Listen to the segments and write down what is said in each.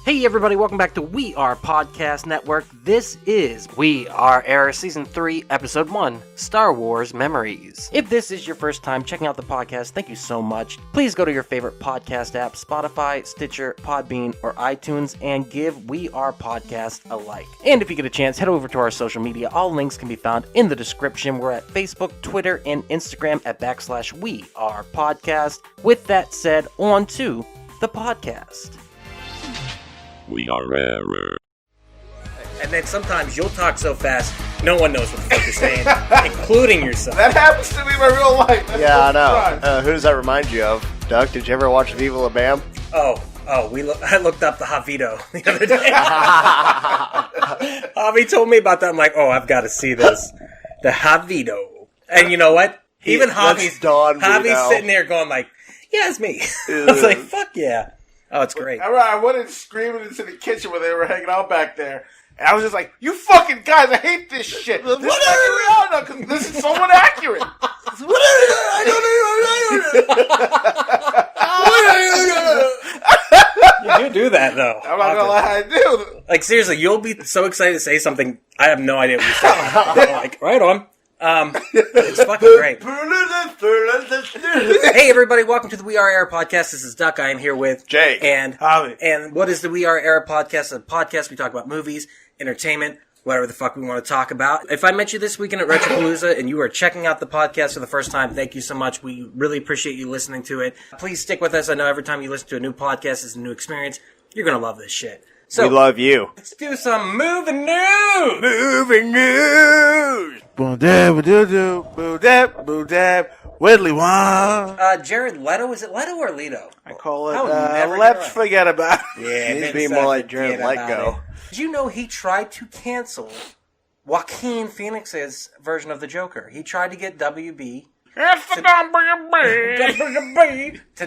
Hey everybody, welcome back to We Are Podcast Network. This is We Are Era Season 3, Episode 1, Star Wars Memories. If this is your first time checking out the podcast, thank you so much. Please go to your favorite podcast app, Spotify, Stitcher, Podbean, or iTunes, and give We Are Podcast a like. And if you get a chance, head over to our social media. All links can be found in the description. We're at Facebook, Twitter, and Instagram at / We Are Podcast. With that said, on to the podcast. We are Error. And then sometimes you'll talk so fast, no one knows what the fuck you're saying, including yourself. That happens to me in my real life. That's yeah, I know. Who does that remind you of? Doug, did you ever watch Viva La Bam? I looked up the Javito the other day. Javi told me about that. I'm like, I've got to see this. The Javito. And you know what? Even Javi's sitting there going like, yeah, it's me. I was like, fuck yeah. Oh, it's great. I went in screaming into the kitchen where they were hanging out back there. And I was just like, you fucking guys, I hate this shit. This is because this is somewhat accurate. You do that, though. I'm not going to lie, I do. Like, seriously, you'll be so excited to say something. I have no idea what you're saying. Like, right on. It's fucking great. Hey everybody, welcome to the We Are Era podcast. This is Duck. I am here with Jake and Javi. And what is the We Are Era podcast? A podcast we talk about movies, entertainment, whatever the fuck we want to talk about. If I met you this weekend at Retropalooza and you are checking out the podcast for the first time, thank you so much. We really appreciate you listening to it. Please stick with us. I know every time you listen to a new podcast, it's a new experience. You're gonna love this shit. So, we love you. Let's do some moving news! Moving news! Boom dab, boo dab, Whitley one. Jared Leto, is it Leto or Leto? I call it, never let's forget about it. Yeah, It needs to be more like Jared Leto. Did you know he tried to cancel Joaquin Phoenix's version of the Joker? He tried to get WB to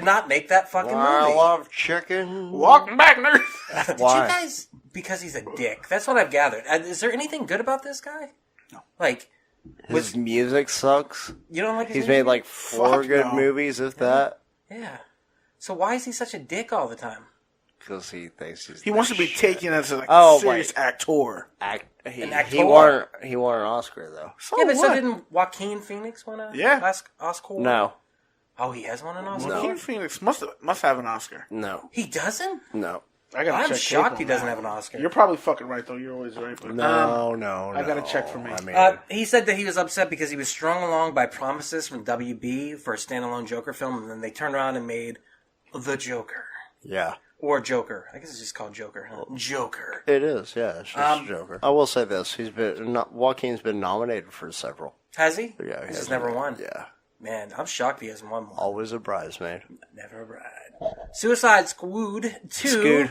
not make that fucking movie. I love chicken. Welcome back, nerd. Did Why? you guys? Because he's a dick. That's what I've gathered. Is there anything good about this guy? No. Like, His music sucks. you don't like his He's music? made like 4 good no. movies, if that. Yeah. So why is he such a dick all the time? Because he thinks he's He wants to be taken as a serious actor. He An actor. won an Oscar, though. So yeah, but so what? didn't Joaquin Phoenix win a Oscar? No. Oh, he has won an Oscar? Joaquin Phoenix must have an Oscar. No. He doesn't? No. I gotta I'm check shocked he on doesn't that. have an Oscar. You're probably fucking right, though. You're always right. But No. I gotta check for me. I mean, He said that he was upset because he was strung along by promises from WB for a standalone Joker film, and then they turned around and made The Joker. yeah. Or Joker. I guess it's just called Joker, huh? Joker. It is, yeah. It's just Joker. I will say this: Joaquin's been nominated for several. Has he? Yeah, he He's has never won. Yeah, Man, I'm shocked he hasn't won one. always a bridesmaid. Never a bride. Suicide Squad 2.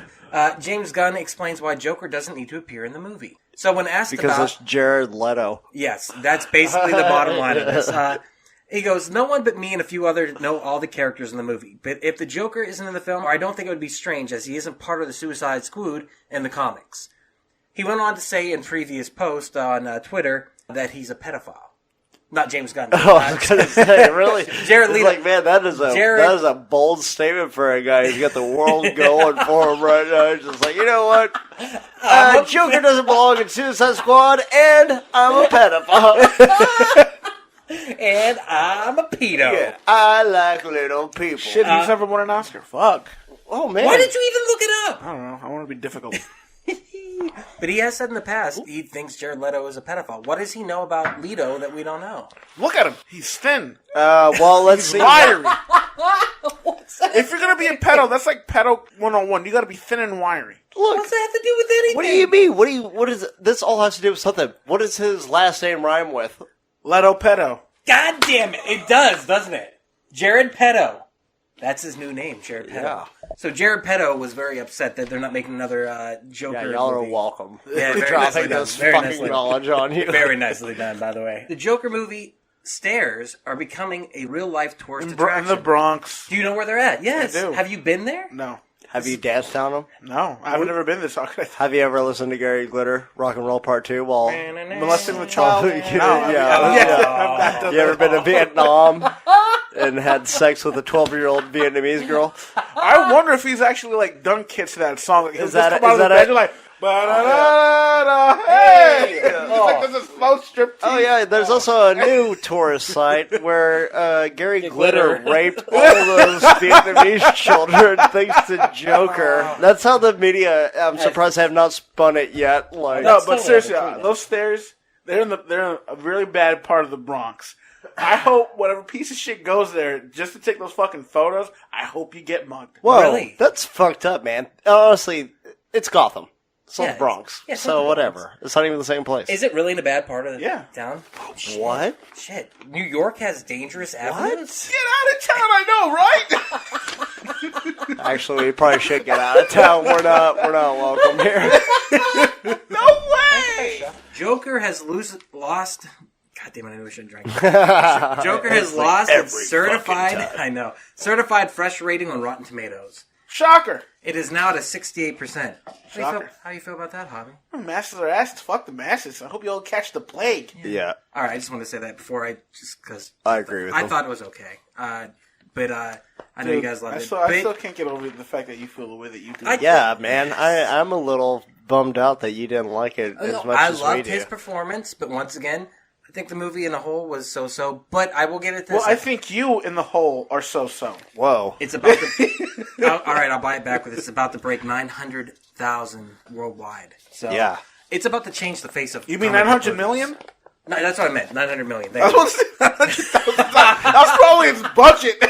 James Gunn explains why Joker doesn't need to appear in the movie. So when asked Because about... it's Jared Leto. Yes, that's basically the bottom line of this. He goes, no one but me and a few others know all the characters in the movie. But if the Joker isn't in the film, I don't think it would be strange, as he isn't part of the Suicide Squad in the comics. He went on to say in previous post on Twitter that he's a pedophile. Not James Gunn. I was gonna say, really, Jared Leto. Like, man, that is a bold statement for a guy who's got the world going for him right now. He's just like, you know what? Joker doesn't belong in Suicide Squad, and I'm a pedophile. And I'm a pedo. Yeah, I like little people. Shit, he's never won an Oscar. Fuck. Oh man, Why did you even look it up? I don't know. I want to be difficult. But he has said in the past he thinks Jared Leto is a pedophile. What does he know about Leto that we don't know? Look at him. He's thin. Well, let's see. Wiry. If you're going to be a pedo, that's like pedo 101. You got to be thin and wiry. Look, What's that have to do with anything? what do you mean? What is this all has to do with something? What does his last name rhyme with? Leto pedo. God damn it. It does, doesn't it? Jared Pedo. That's his new name, Jared Pedo. Yeah. So Jared Pedo was very upset that they're not making another Joker Yeah, y'all movie. are welcome. Yeah, very nicely dropping done. this Very fucking nicely. knowledge on you. Very nicely done, by the way. The Joker movie stairs are becoming a real-life tourist In attraction. the Bronx. Do you know where they're at? Yes. I do. Have you been there? No. Have you danced down them? No. I've never been this. Have you ever listened to Gary Glitter, Rock and Roll Part 2 while... Molesting the child? No, Yeah. You ever been to Vietnam and had sex with a 12-year-old Vietnamese girl? I wonder if he's actually like done kits to that song. Like, he'll Is just that come out of the bed, you're like, ba-da-da-da-da, hey! It's like there's a slow strip. Oh yeah, there's also a new tourist site where Gary Glitter raped all those Vietnamese children thanks to Joker. That's how the media. I'm surprised they have not spun it yet. Like, No, but seriously, those stairs, they're in a really bad part of the Bronx. I hope whatever piece of shit goes there just to take those fucking photos, I hope you get mugged. whoa, Really? that's fucked up, man. Honestly, it's Gotham. It's not Yeah, the Bronx. it's So not the whatever. Bronx. It's not even the same place. Is it really in a bad part of the Yeah. town? What? Shit. New York has dangerous avenues? Get out of town, I know, right? Actually, we probably should get out of town. We're not welcome here. No way! Joker has lost. God damn it! I knew we shouldn't drink. Joker has lost its certified fresh rating on Rotten Tomatoes. Shocker. It is now at a 68%. Shocker. How do you feel about that, Javi? Masses are asses. Fuck the masses. I hope you all catch the plague. Yeah, All right, I just want to say that before because I agree with I him. thought it was okay. But I know you guys loved it. I still can't get over the fact that you feel the way that you do. Yeah, man, I'm a little bummed out that you didn't like it as much I as we loved do. his performance, but once again, I think the movie in the whole was so-so. But I will give it this. Well, I think you in the whole are so-so. Whoa. It's about to. All right, I'll buy it back with it's about to break 900,000 worldwide. So Yeah. it's about to change the face of. You mean comic book 900 million? movies. No, that's what I meant. 900 million. I Thank you. was going to say 900,000. That's probably its budget.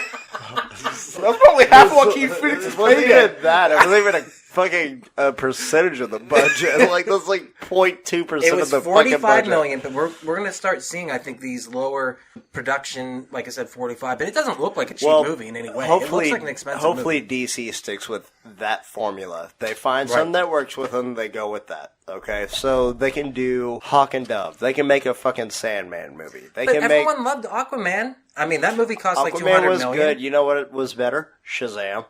That's probably half of what Keith Phoenix is It wasn't paying. even that. It wasn't even a fucking percentage of the budget. Like, that's like 0.2% It of was the fucking 45 budget. million, but we're going to start seeing, I think, these lower production, like I said, 45. But it doesn't look like a cheap movie in any way. Hopefully, it looks like an expensive hopefully movie. DC sticks with that formula. They find something that works with them, they go with that. Okay, so they can do Hawk and Dove. They can make a fucking Sandman movie. They But can make everyone loved Aquaman. I mean, that movie cost like 200 Aquaman was million. good. You know what was better? Shazam.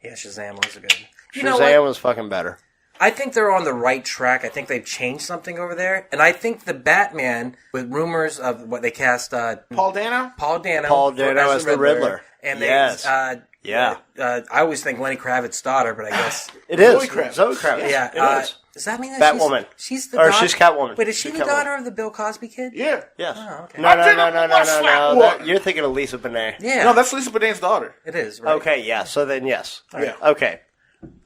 Yeah, Shazam was good. You know Shazam what? was fucking better. I think they're on the right track. I think they've changed something over there. And I think the Batman, with rumors of what they cast Paul Dano? Paul Dano as the Riddler. And Yes. I always think Lenny Kravitz's daughter, but I guess It is. Zoe Kravitz. Zoe Kravitz. yeah. It is. Does that mean that Batwoman. she's the Or daughter? she's Catwoman. Wait, is she She's the Catwoman. daughter of the Bill Cosby kid? Yeah. Yes. Oh, okay. No. You're thinking of Lisa Bonet. Yeah. No, that's Lisa Bonet daughter. it is, right? Okay, yeah. So then, yes. Yeah. Okay.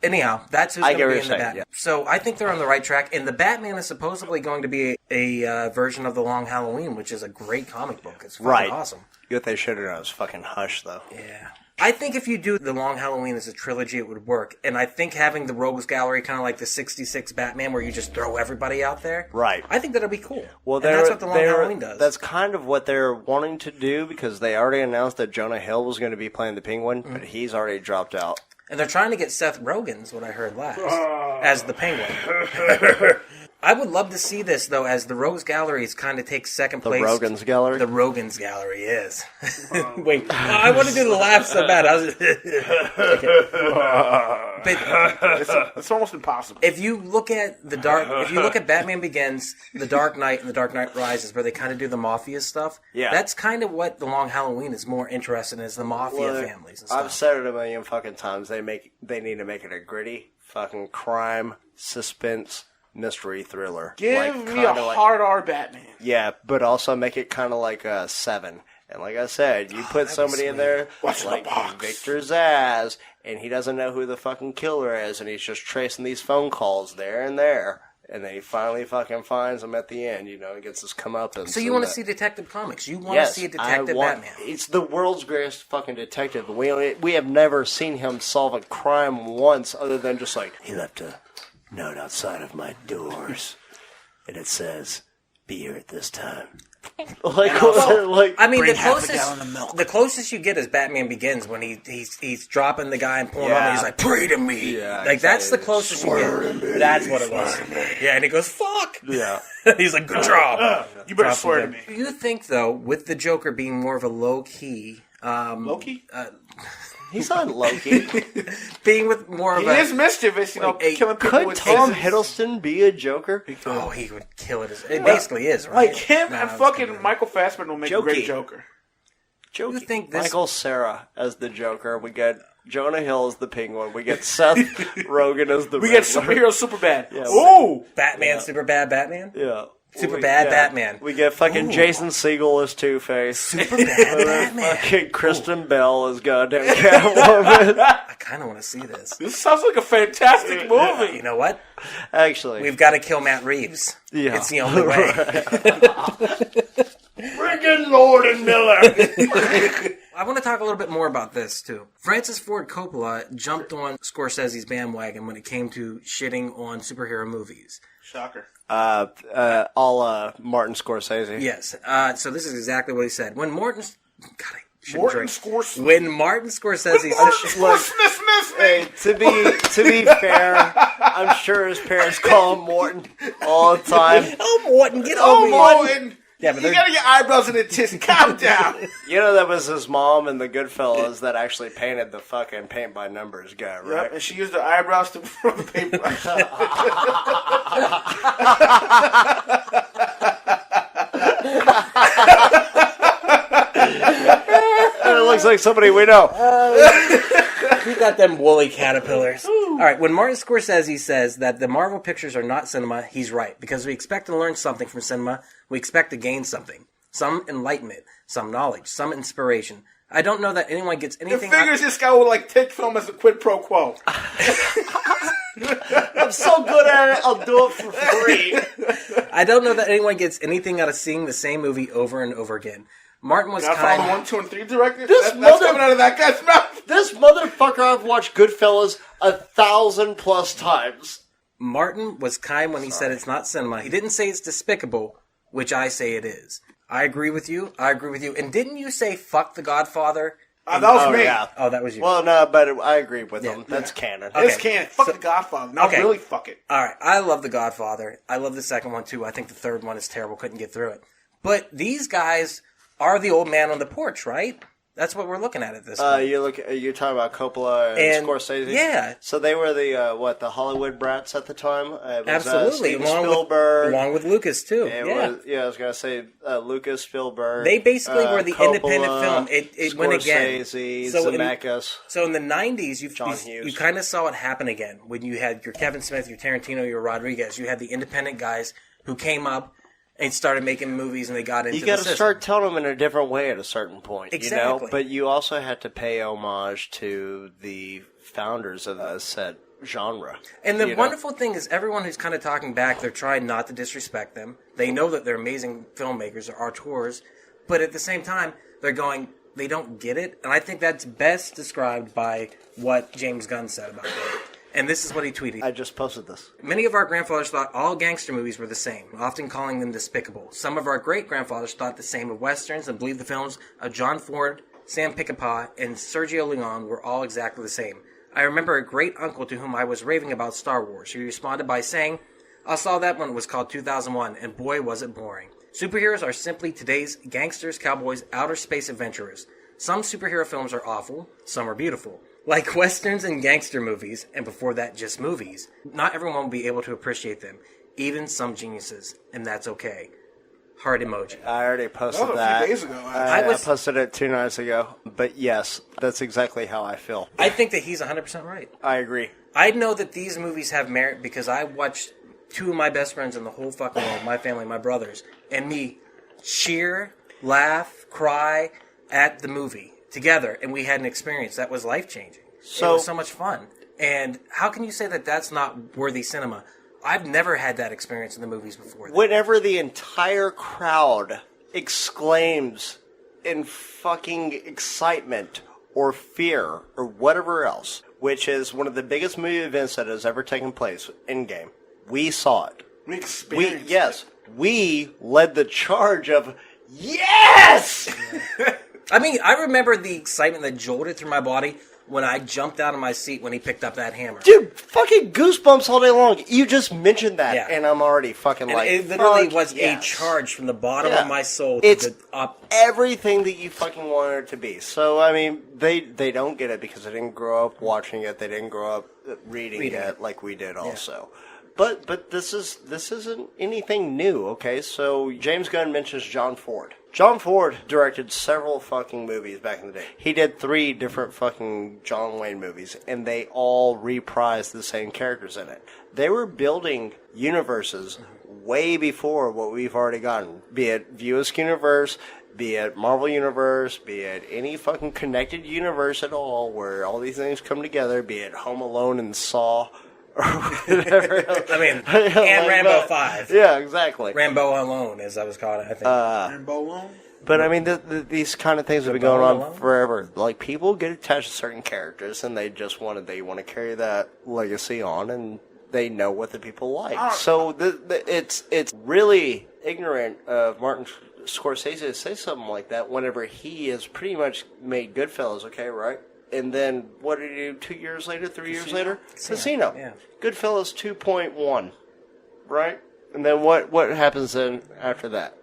Anyhow, that's who's I going get to what be you're in the saying, Batman. yeah. So I think they're on the right track. And the Batman is supposedly going to be a version of The Long Halloween, which is a great comic book. It's fucking Right. awesome. What they should have done was fucking Hush, though. Yeah. I think if you do The Long Halloween as a trilogy, it would work. And I think having the Rogues Gallery, kind of like the 66 Batman, where you just throw everybody out there. Right. I think that'll be cool. Well, and that's what The Long Halloween does. That's kind of what they're wanting to do because they already announced that Jonah Hill was going to be playing the Penguin, but he's already dropped out. And they're trying to get Seth Rogen, is what I heard last, as the Penguin. I would love to see this, though, as the Rogues Gallery kind of takes second The place. Rogan's Gallery? The Rogan's Gallery is. Wait, I want to do the laugh so bad. But It's almost impossible. if you look at Batman Begins, The Dark Knight, and The Dark Knight Rises, where they kind of do the mafia stuff, Yeah. that's kind of what The Long Halloween is more interested in, is the mafia Well, families and stuff. I've said it a million fucking times. They need to make it a gritty fucking crime, suspense, mystery thriller. Give Like, me a kinda like- hard R Batman. Yeah, but also make it kind of like a Seven. And like I said, you put somebody in there What's in the like box? Victor Zsasz, and he doesn't know who the fucking killer is, and he's just tracing these phone calls there and there. And then he finally fucking finds him at the end, and gets his comeuppance. So you want to see Detective Comics? You want Yes, to see a Detective Batman? It's the world's greatest fucking detective. We have never seen him solve a crime once, other than just like he left a note outside of my doors, and it says, "Be here at this time." Like, I mean, Bring the half a gallon of closest milk. the closest you get is Batman Begins when he's dropping the guy and pulling him up, and he's like, "Pray to me." Yeah, like that's the exactly. closest you get. That's what it was. Yeah, and he goes, "Fuck." yeah. He's like, "Good job." You better Drop swear to him me. dead. Do you think though, with the Joker being more of a low key, Loki? He's not Loki. being with more of He a is mischievous, like killing people Could with Tom scissors. Hiddleston be a Joker? oh, he would kill it. It basically is right. Like him Nah, and it's fucking good. Michael Fassbender will make a Jokey. great Joker. Joker. You think this? Michael Cera as the Joker. We get Jonah Hill as the Penguin. We get Seth Rogen as the We get Riddler. superhero Superbad. Yeah. Ooh! Batman, super bad Batman. Yeah. Super bad Batman. We get fucking Ooh. Jason Segel as Two-Face. Super bad Batman. Fucking Kristen Bell as goddamn Catwoman. I kind of want to see this. This sounds like a fantastic movie. You know what? Actually. We've got to kill Matt Reeves. Yeah. It's the only way. Friggin' Lord and Miller. I want to talk a little bit more about this, too. Francis Ford Coppola jumped on Scorsese's bandwagon when it came to shitting on superhero movies. Shocker. All Martin Scorsese. Yes. So this is exactly what he said. When Martin Scorsese Look, Hey, to be fair, I'm sure his parents call him Morton all the time. Oh, Morton, get over oh, here. Morton. Yeah, but You gotta get eyebrows in the tits. Calm down. You know that was his mom in the Goodfellas that actually painted the fucking paint by numbers guy, right? Yep, and she used her eyebrows to from the paintbrush. It looks like somebody we know. We got them woolly caterpillars. All right, when Martin Scorsese says that the Marvel pictures are not cinema, he's right. Because we expect to learn something from cinema, we expect to gain something. Some enlightenment, some knowledge, some inspiration. I don't know that anyone gets It anything... figures this guy would like take film as a quid pro quo. I'm so good at it, I'll do it for free. I don't know that anyone gets anything out of seeing the same movie over and over again. Martin was Godfather kind... 1, 2, and 3 directed? This That's coming out of that guy's mouth. This motherfucker I've watched Goodfellas 1,000+ times. Martin was kind when he said it's not cinema. He didn't say it's despicable, which I say it is. I agree with you. And didn't you say fuck The Godfather? That was me. Yeah. Oh, that was you. Well, no, but I agree with Yeah. him. That's canon. Okay. This can't. Fuck The Godfather. Not Okay. really fuck it. All right, I love The Godfather. I love the second one, too. I think the third one is terrible. Couldn't get through it. But these guys are the old man on the porch, right? That's what we're looking at this point. You're talking about Coppola and Scorsese? Yeah. So they were the Hollywood brats at the time? It was, Absolutely. Steven Spielberg. Along with Lucas, too. I was going to say Lucas, Spielberg. They basically were the Coppola, independent film. It went again. Scorsese, So Zemeckis. So in the 90s, John Hughes. you kind of saw it happen again. When you had your Kevin Smith, your Tarantino, your Rodriguez. You had the independent guys who came up and started making movies, and they got into You got the to system. start telling them in a different way at a certain point. Exactly. You know? But you also had to pay homage to the founders of the said genre. And the you know? wonderful thing is everyone who's kind of talking back, they're trying not to disrespect them. They know that they're amazing filmmakers, they're auteurs, but at the same time, they're going, they don't get it. And I think that's best described by what James Gunn said about that. And this is what he tweeted. I just posted this. Many of our grandfathers thought all gangster movies were the same, often calling them despicable. Some of our great-grandfathers thought the same of westerns and believed the films of John Ford, Sam Peckinpah, and Sergio Leone were all exactly the same. I remember a great-uncle to whom I was raving about Star Wars. He responded by saying, I saw that one was called 2001, and boy was it boring. Superheroes are simply today's gangsters, cowboys, outer space adventurers. Some superhero films are awful, some are beautiful. Like westerns and gangster movies, and before that, just movies. Not everyone will be able to appreciate them, even some geniuses, and that's okay. Heart emoji. I already posted That was that. a few days ago. I posted it 2 nights ago. But yes, that's exactly how I feel. I think that he's 100% right. I agree. I know that these movies have merit because I watched 2 of my best friends in the whole fucking world, my family, my brothers, and me cheer, laugh, cry at the movie together, and we had an experience that was life-changing. It was so much fun. And how can you say that that's not worthy cinema? I've never had that experience in the movies before. Whenever the entire crowd exclaims in fucking excitement or fear or whatever else, which is one of the biggest movie events that has ever taken place in game, we saw it. We experienced Yes, we led the charge of yes! I mean, I remember the excitement that jolted through my body when I jumped out of my seat when he picked up that hammer. Dude, fucking goosebumps all day long. You just mentioned that, Yeah. and I'm already fucking And like, it literally fuck was yes. a charge from the bottom Yeah. of my soul to It's the up. everything that you fucking wanted it to be. So, I mean, they don't get it because they didn't grow up watching it. They didn't grow up reading it like we did also. But this isn't anything new, okay? So James Gunn mentions John Ford. John Ford directed several fucking movies back in the day. He did 3 different fucking John Wayne movies, and they all reprised the same characters in it. They were building universes way before what we've already gotten. Be it View Askew Universe, be it Marvel Universe, be it any fucking connected universe at all where all these things come together, be it Home Alone and Saw, or whatever else. I mean, and Rambo 5. Yeah, exactly. Rambo Alone, as I was calling it, I think. Rambo Alone? But I mean, these kind of things have been going on forever. Like, people get attached to certain characters, and they want to carry that legacy on, and they know what the people like. So it's really ignorant of Martin Scorsese to say something like that whenever he has pretty much made Goodfellas, okay, right? And then, what did he do 2 years later, 3 years later? Casino. Yeah. Goodfellas 2.1, right? And then what happens then after that?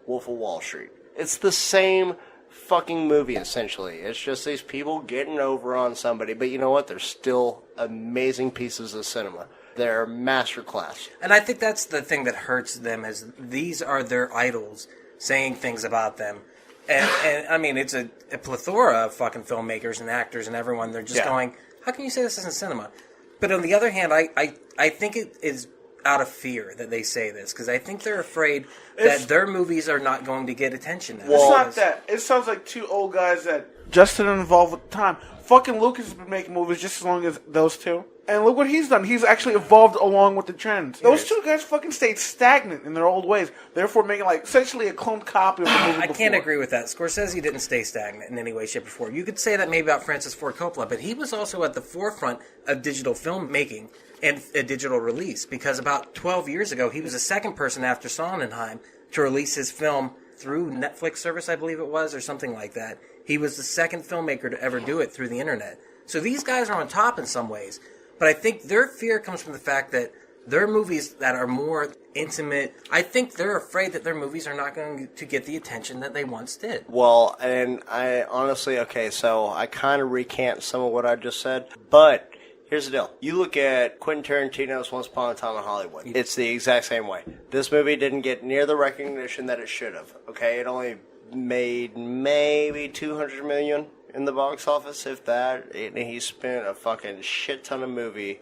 Wolf of Wall Street. It's the same fucking movie, essentially. It's just these people getting over on somebody. But you know what? They're still amazing pieces of cinema. They're masterclass. And I think that's the thing that hurts them, is these are their idols saying things about them. And I mean, it's a plethora of fucking filmmakers and actors and everyone. They're just going, how can you say this isn't cinema? But on the other hand, I think it is out of fear that they say this, because I think they're afraid that their movies are not going to get attention now. It's not that. It sounds like 2 old guys that just didn't involve with the time. Fucking Lucas has been making movies just as long as those 2. And look what he's done. He's actually evolved along with the trends. Those 2 guys fucking stayed stagnant in their old ways, therefore making like essentially a cloned copy of the movie I can't agree with that. Scorsese didn't stay stagnant in any way, shape, or form. You could say that maybe about Francis Ford Coppola, but he was also at the forefront of digital filmmaking and a digital release, because about 12 years ago, he was the second person after Sondheim to release his film through Netflix service, I believe it was, or something like that. He was the second filmmaker to ever do it through the internet. So these guys are on top in some ways. But I think their fear comes from the fact that their movies that are more intimate, I think they're afraid that their movies are not going to get the attention that they once did. Well, and I honestly, okay, so I kind of recant some of what I just said, but here's the deal. You look at Quentin Tarantino's Once Upon a Time in Hollywood. It's the exact same way. This movie didn't get near the recognition that it should have, okay? It only made maybe $200 million in the box office, if that, and he spent a fucking shit ton of movie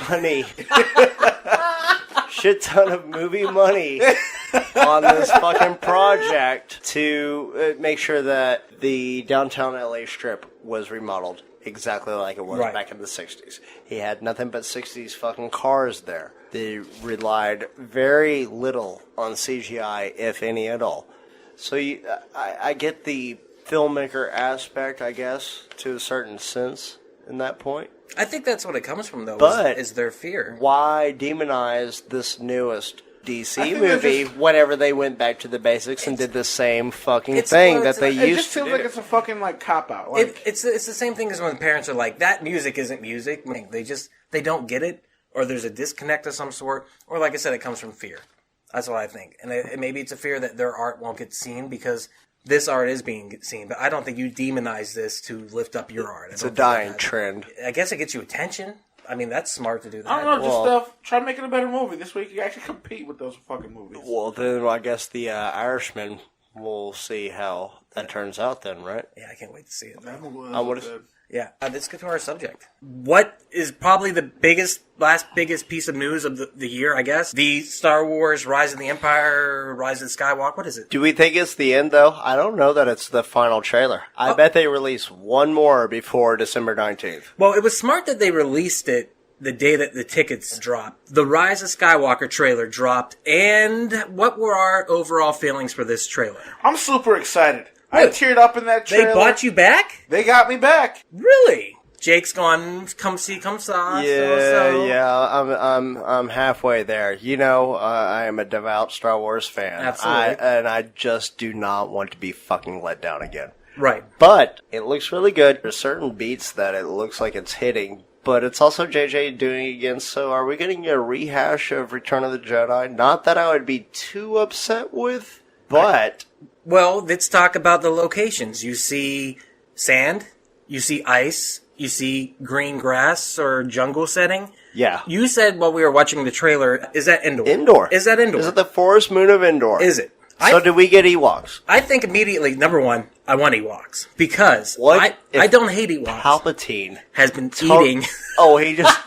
money shit ton of movie money on this fucking project to make sure that the downtown LA strip was remodeled exactly like it was back in the 60s. He had nothing but 60s fucking cars there. They relied very little on CGI, if any at all. So I get the filmmaker aspect, I guess, to a certain sense in that point. I think that's what it comes from, though, but is their fear. Why demonize this newest DC movie whenever they went back to the basics and did the same fucking thing that they used to do? It just feels like it's a fucking, like, cop-out. Like, it's the same thing as when parents are like, that music isn't music. They don't get it, or there's a disconnect of some sort, or like I said, it comes from fear. That's what I think. And maybe it's a fear that their art won't get seen because this art is being seen. But I don't think you demonize this to lift up your art. It's a dying trend. I guess it gets you attention. I mean, that's smart to do that. I don't know, just try making a better movie. This way you can actually compete with those fucking movies. Well, then I guess the Irishman, we'll see how that turns out then, right? Yeah, I can't wait to see it. Yeah. Let's get to our subject. What is probably the last biggest piece of news of the year, I guess? The Star Wars Rise of the Empire, Rise of Skywalker. What is it? Do we think it's the end, though? I don't know that it's the final trailer. I bet they release one more before December 19th. Well, it was smart that they released it the day that the tickets dropped. The Rise of Skywalker trailer dropped. And what were our overall feelings for this trailer? I'm super excited. I teared up in that trailer. They bought you back? They got me back. Really? Jake's gone, come see, come saw. I'm halfway there. You know, I am a devout Star Wars fan. Absolutely. And I just do not want to be fucking let down again. Right. But it looks really good. There's certain beats that it looks like it's hitting, but it's also JJ doing it again. So are we getting a rehash of Return of the Jedi? Not that I would be too upset with, but... Well, let's talk about the locations. You see sand, you see ice, you see green grass or jungle setting. Yeah. You said while we were watching the trailer, is that Endor? Endor. Is that Endor? Is it the forest moon of Endor? Is it? So do we get Ewoks? I think immediately, number one, I want Ewoks. Because What I if don't hate Ewoks. Palpatine Has been eating. Oh, he just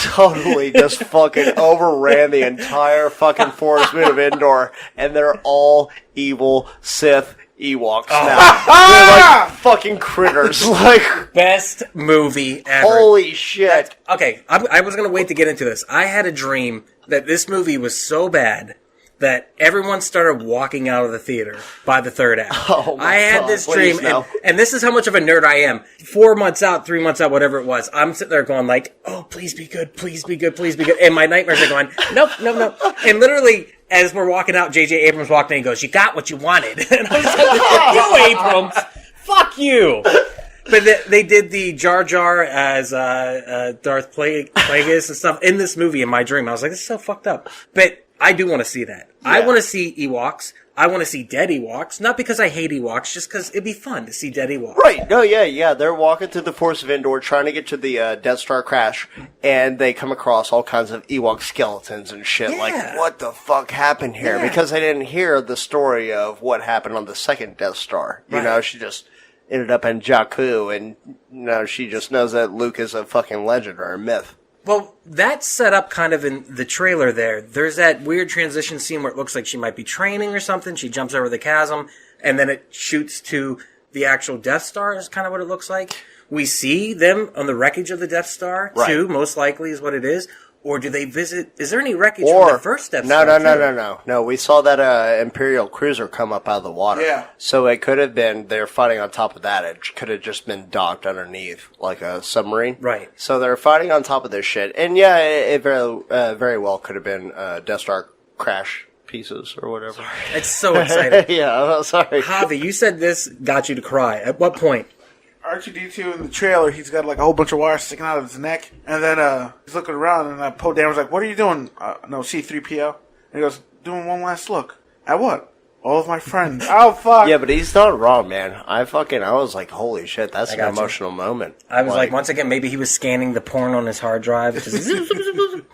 totally just fucking overran the entire fucking forest moon of Endor, and they're all evil Sith Ewoks now. They're like fucking critters. Like, Best movie ever. holy shit. Okay, I was going to wait to get into this. I had a dream that this movie was so bad that everyone started walking out of the theater by the third act. Oh my I had God, this please dream, no. and this is how much of a nerd I am. 4 months out, 3 months out, whatever it was, I'm sitting there going like, oh, please be good, please be good, please be good. And my nightmares are going, nope, nope, nope. And literally, as we're walking out, J.J. Abrams walked in and he goes, you got what you wanted. And I was like, you, Abrams, fuck you. But they did the Jar Jar as Darth Plagueis and stuff in this movie in my dream. I was like, this is so fucked up. But I do want to see that. Yeah. I want to see Ewoks. I want to see dead Ewoks. Not because I hate Ewoks, just because it'd be fun to see dead Ewoks. Right. No, yeah. They're walking through the Forest of Endor trying to get to the Death Star crash, and they come across all kinds of Ewok skeletons and shit. Yeah. Like, what the fuck happened here? Yeah. Because they didn't hear the story of what happened on the second Death Star. You know, she just ended up in Jakku, and, she just knows that Luke is a fucking legend or a myth. Well, that's set up kind of in the trailer there. There's that weird transition scene where it looks like she might be training or something. She jumps over the chasm, and then it shoots to the actual Death Star is kind of what it looks like. We see them on the wreckage of the Death Star, too, most likely is what it is. Or do they visit... Is there any wreckage from the first Death Star? No. We saw that Imperial cruiser come up out of the water. Yeah. So it could have been they're fighting on top of that. It could have just been docked underneath like a submarine. Right. So they're fighting on top of this shit. And yeah, it very well could have been Death Star crash pieces or whatever. It's so exciting. Yeah, I'm sorry. Javi, you said this got you to cry. At what point? R2-D2 in the trailer, he's got like a whole bunch of wires sticking out of his neck, and then he's looking around, and Poe Dameron's like, "What are you doing?" No, C-3PO. And he goes, "Doing one last look at what? All of my friends." Oh fuck! Yeah, but he's not wrong, man. I was like, holy shit, that's an emotional moment. I was like, once again, maybe he was scanning the porn on his hard drive.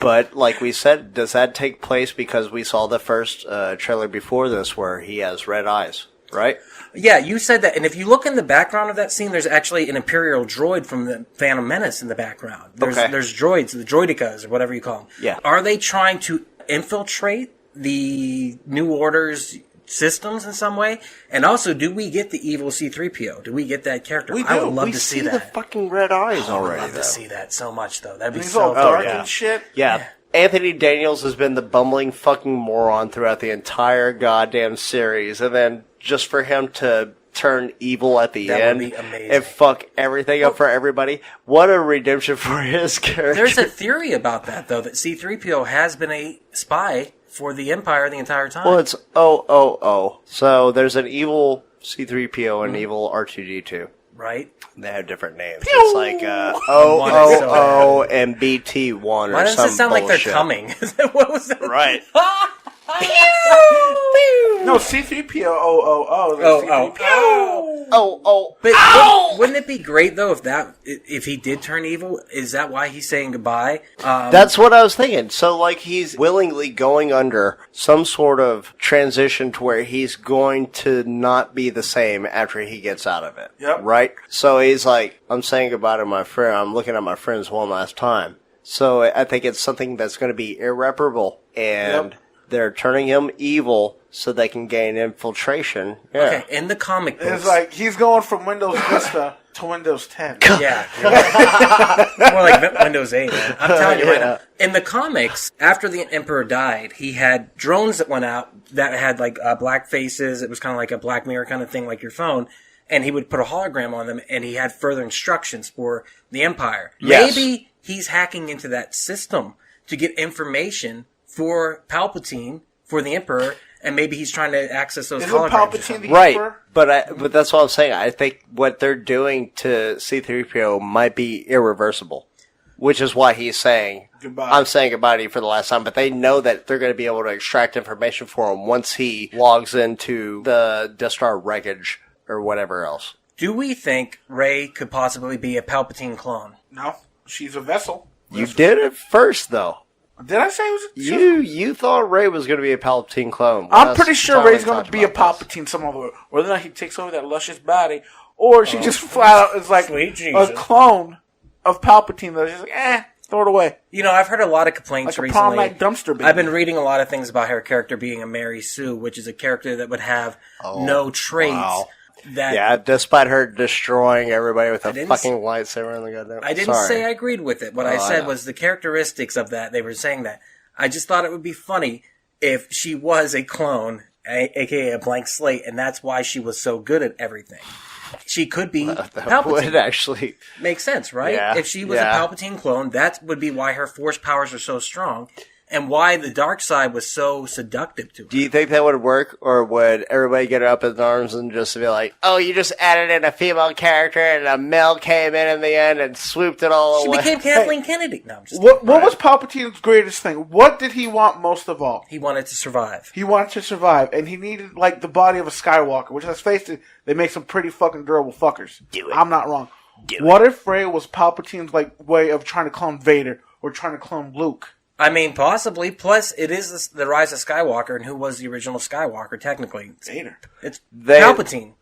But like we said, does that take place because we saw the first trailer before this where he has red eyes, right? Yeah, you said that. And if you look in the background of that scene, there's actually an Imperial droid from the Phantom Menace in the background. There's droids, the droidicas, or whatever you call them. Yeah. Are they trying to infiltrate the New Order's systems in some way? And also, do we get the evil C-3PO? Do we get that character? We do. I would love we to see that. the fucking red eyes already. I would love to see that so much, though. That'd be He's so all dark and shit. Yeah. Anthony Daniels has been the bumbling fucking moron throughout the entire goddamn series, and then just for him to turn evil at the end would be amazing. and fuck everything up for everybody, what a redemption for his character. There's a theory about that, though, that C-3PO has been a spy for the Empire the entire time. Well, it's so there's an evil C-3PO and evil R2-D2. Right? They have different names. It's like OOO and BT1 or something. Why does it sound like they're coming? What was that? Right. No, C-3PO. But wouldn't it be great though if he did turn evil? Is that why he's saying goodbye? That's what I was thinking. So like he's willingly going under some sort of transition to where he's going to not be the same after he gets out of it. Yep. Right? So he's like, I'm saying goodbye to my friend. I'm looking at my friends one last time. So I think it's something that's going to be irreparable. And they're turning him evil so they can gain infiltration. Yeah. Okay, in the comic books. It's like he's going from Windows Vista to Windows 10. Yeah. More like Windows 8. Man. I'm telling you right now. In the comics, after the Emperor died, he had drones that went out that had like black faces. It was kind of like a Black Mirror kind of thing, like your phone. And he would put a hologram on them, and he had further instructions for the Empire. Yes. Maybe he's hacking into that system to get information for Palpatine, for the Emperor, and maybe he's trying to access those holograms. Palpatine the Right, Emperor? but that's what I'm saying. I think what they're doing to C-3PO might be irreversible, which is why he's saying, goodbye. I'm saying goodbye to you for the last time, but they know that they're going to be able to extract information for him once he logs into the Death Star wreckage or whatever else. Do we think Rey could possibly be a Palpatine clone? No, she's a vessel. You did it first, though. Did I say it was? You thought Rey was going to be a Palpatine clone. I'm pretty sure Rey's going to be a Palpatine some other way. Whether or not he takes over that luscious body, or she just flat out is like a clone of Palpatine that's just like, throw it away. You know, I've heard a lot of complaints Like a recently. Palmac dumpster baby. I've been reading a lot of things about her character being a Mary Sue, which is a character that would have no traits. Wow. That despite her destroying everybody with a fucking lightsaber in the goddamn... I didn't say I agreed with it. What I said was the characteristics of that. They were saying that. I just thought it would be funny if she was a clone, a.k.a. a blank slate, and that's why she was so good at everything. She could be Palpatine. That would actually... Makes sense, right? Yeah, if she was a Palpatine clone, that would be why her force powers are so strong, and why the dark side was so seductive to her. Do you think that would work, or would everybody get up in arms and just be like, oh, you just added in a female character and a male came in the end and swooped it all away? She became Kathleen Kennedy. No, I'm just What was Palpatine's greatest thing? What did he want most of all? He wanted to survive. He wanted to survive, and he needed, like, the body of a Skywalker, which, let's face it, they make some pretty fucking durable fuckers. Do it. I'm not wrong. What if Rey was Palpatine's, like, way of trying to clone Vader or trying to clone Luke? I mean, possibly. Plus, it is the Rise of Skywalker, and who was the original Skywalker, technically? Vader. It's Palpatine.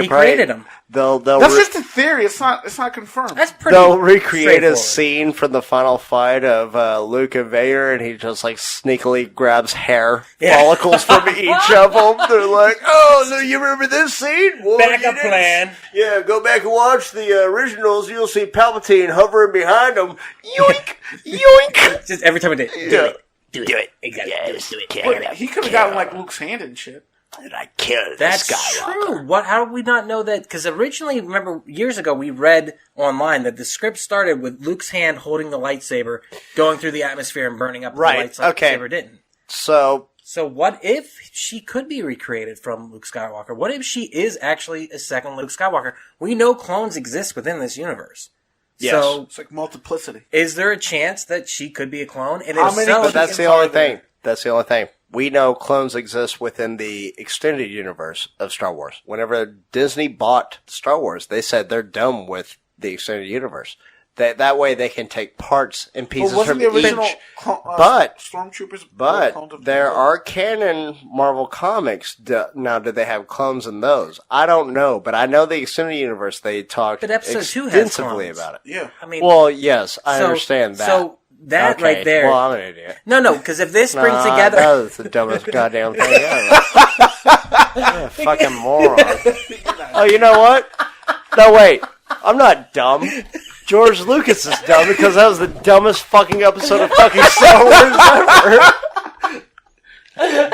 He created him. That's just a theory. It's not confirmed. That's pretty They'll recreate a straightforward. scene from the final fight of Luke and Vader, and he just, like, sneakily grabs hair follicles from each of them. They're like, oh, so you remember this scene? Well, Backup plan. Yeah, go back and watch the originals. You'll see Palpatine hovering behind them. Yoink! Yoink! Just every time I did. Do it. Do it. But he could have gotten, like, Luke's hand and shit. And I killed That's Skywalker. true. How did we not know that? Because originally, remember, years ago, we read online that the script started with Luke's hand holding the lightsaber, going through the atmosphere and burning up. Right, The okay. lightsaber didn't. So what if she could be recreated from Luke Skywalker? What if she is actually a second Luke Skywalker? We know clones exist within this universe. Yes. So, It's like multiplicity. is there a chance that she could be a clone? And How if many- so, But that's chickens the only are there? thing. That's the only thing. We know clones exist within the extended universe of Star Wars. Whenever Disney bought Star Wars, they said they're done with the extended universe. That way they can take parts and pieces But wasn't from the original each. Stormtroopers clones But of there the- are canon Marvel comics. Now, do they have clones in those? I don't know, but I know the extended universe, they talked But episode 2 has extensively clones. about it. Yeah. I mean, Well, yes, I so- understand that. So that Okay, right there. Well, I'm an idiot. No, because if this brings Nah, together. That was the dumbest goddamn thing ever. Yeah, fucking moron. Oh, you know what? No, wait. I'm not dumb. George Lucas is dumb because that was the dumbest fucking episode of fucking Star Wars ever.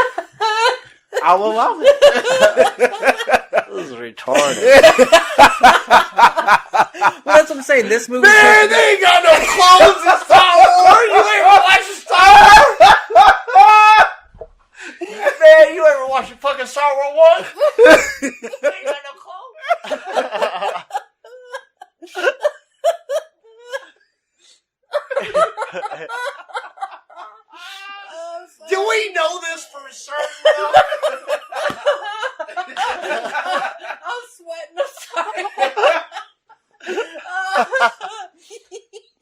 I'll allow it. This is retarded. Well, that's what I'm saying. This movie. Man, they ain't got no clones in Star Wars. You ain't watching Star Wars? Man, you ever watch fucking Star Wars 1? They ain't got no clones. Do we know this for certain? I'm sweating. I'm sorry.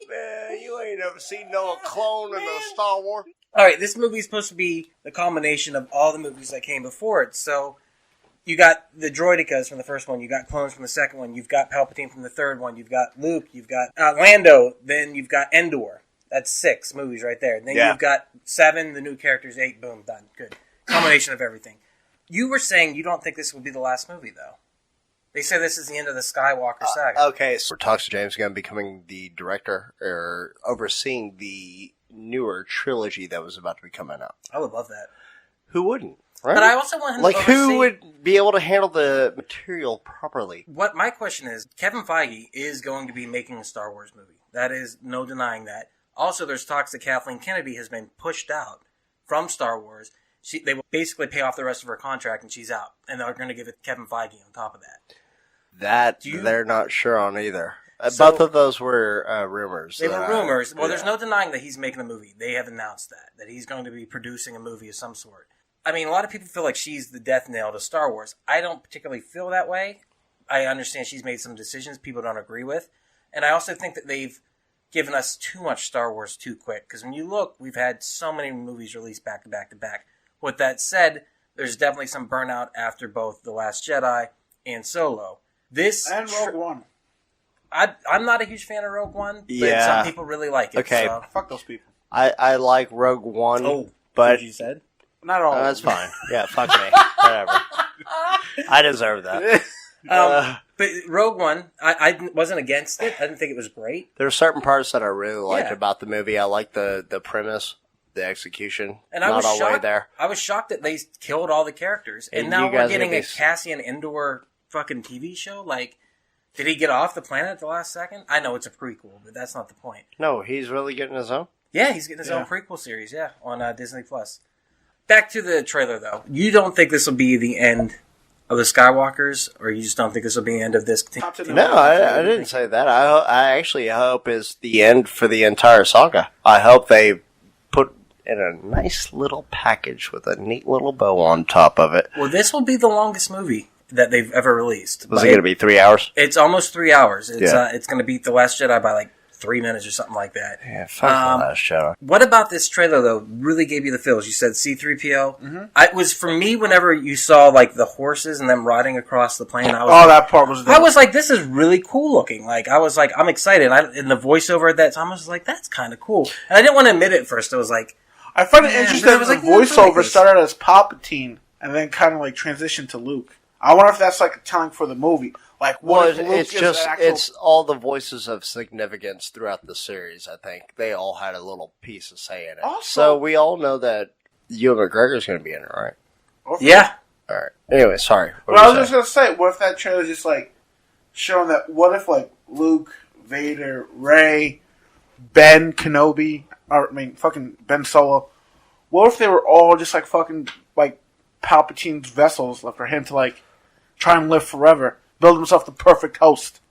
Man, you ain't ever seen no clone in a Star Wars. All right, this movie is supposed to be the culmination of all the movies that came before it. So you got the droidicas from the first one, you got clones from the second one, you've got Palpatine from the third one, you've got Luke, you've got Lando, then you've got Endor. That's 6 movies right there. Then you've got 7, the new characters, 8, boom, done. Good. Combination of everything. You were saying you don't think this will be the last movie, though. They say this is the end of the Skywalker saga. Okay, so talks to James Gunn becoming the director or overseeing the newer trilogy that was about to be coming out. I would love that. Who wouldn't? Right? But I also want him like, to oversee... who would be able to handle the material properly? What my question is, Kevin Feige is going to be making a Star Wars movie. That is no denying that. Also, there's talks that Kathleen Kennedy has been pushed out from Star Wars. They will basically pay off the rest of her contract, and she's out. And they're going to give it to Kevin Feige on top of that. That they're not sure on either. So- Both of those were rumors. They were rumors. Well, there's yeah. no denying that he's making a movie. They have announced that he's going to be producing a movie of some sort. I mean, a lot of people feel like she's the death nail to Star Wars. I don't particularly feel that way. I understand she's made some decisions people don't agree with. And I also think that they've given us too much Star Wars too quick. Because when you look, we've had so many movies released back to back to back. With that said, there's definitely some burnout after both The Last Jedi and Solo. And Rogue One. I'm not a huge fan of Rogue One, but Yeah. some people really like it. Okay. So. Fuck those people. I like Rogue One, but what you said? Not all. that's fine. Yeah, fuck me. Whatever. I deserve that. But Rogue One, I wasn't against it. I didn't think it was great. There are certain parts that I really liked Yeah. about the movie. I like the premise, the execution. And I Not was all the way shocked. there. I was shocked that they killed all the characters, and And now you we're guys getting are a gonna be- Cassian Andor fucking TV show. Like, did he get off the planet at the last second? I know it's a prequel, but that's not the point. No, he's really getting his own. Yeah, he's getting his own prequel series. Yeah, on Disney Plus. Back to the trailer, though. You don't think this will be the end of the Skywalkers, or you just don't think this will be the end of this? No, I didn't say that. I actually hope it's the end for the entire saga. I hope they put in a nice little package with a neat little bow on top of it. Well, this will be the longest movie that they've ever released. Was it going to be 3 hours? It's almost 3 hours. It's Yeah. it's going to beat The Last Jedi by like 3 minutes or something like that. Yeah, fuck The Last Jedi. What about this trailer, though, really gave you the feels? You said C-3PO. It was, for me, whenever you saw, like, the horses and them riding across the plane, I was that part was. I was like, this is really cool looking. Like, I was like, I'm excited. And the voiceover at that time, I was like, that's kind of cool. And I didn't want to admit it at first. I was like, I find it Yeah, interesting but I that was the like, yeah, I like voiceover this. started as Palpatine and then kind of like transitioned to Luke. I wonder if that's like telling for the movie. Like, what Well, if Luke it's is just an actual... it's all the voices of significance throughout the series. I think they all had a little piece of say in it. Also- So we all know that Ewan McGregor's going to be in it, right? yeah. All right. Anyway, sorry. What But I were was you just gonna say, what if that trailer just like showing that? What if like Luke, Vader, Rey, Ben Kenobi, or I mean, fucking Ben Solo. What if they were all just like fucking like Palpatine's vessels for him to like try and live forever, build himself the perfect host? saying?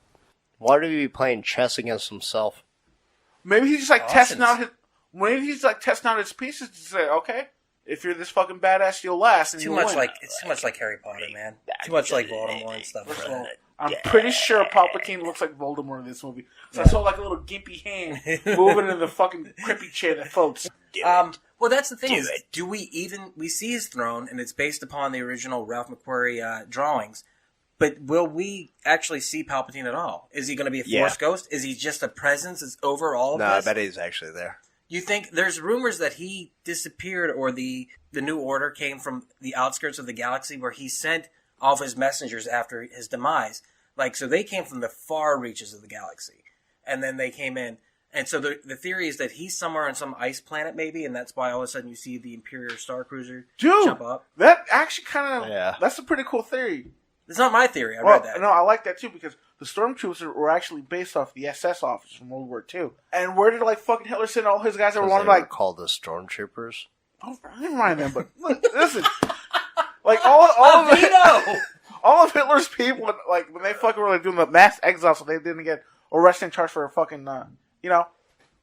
Why would he be playing chess against himself? Maybe he's just like testing Options. out his. Maybe he's like testing out his pieces to say, okay, if you're this fucking badass, you'll last. And Too you'll much win. like, it's too much like Harry Potter, man. Too much like Voldemort and stuff. First of all, I'm pretty sure Palpatine looks like Voldemort in this movie. So I saw like a little gimpy hand moving in the fucking creepy chair that floats. Well, that's the thing. Do we see his throne, and it's based upon the original Ralph McQuarrie drawings, but will we actually see Palpatine at all? Is he going to be a Force ghost? Is he just a presence that's over all of No, I this? bet he's actually there. You think there's rumors that he disappeared, or the New Order came from the outskirts of the galaxy, where he sent all of his messengers after his demise. Like, so they came from the far reaches of the galaxy, and then they came in. And so the theory is that he's somewhere on some ice planet, maybe, and that's why all of a sudden you see the Imperial Star Cruiser jump up. That actually kind of Yeah. that's a pretty cool theory. It's not my theory. I Well, read that. no, I like that too because the stormtroopers were actually based off the SS officers from World War II. And where did like fucking Hitler send all his guys that Because wanted they were like called the Stormtroopers. I don't mind them, but look, listen, like all of Hitler's people, like when they fucking were like doing the mass exile, so they didn't get arrested and charged for fucking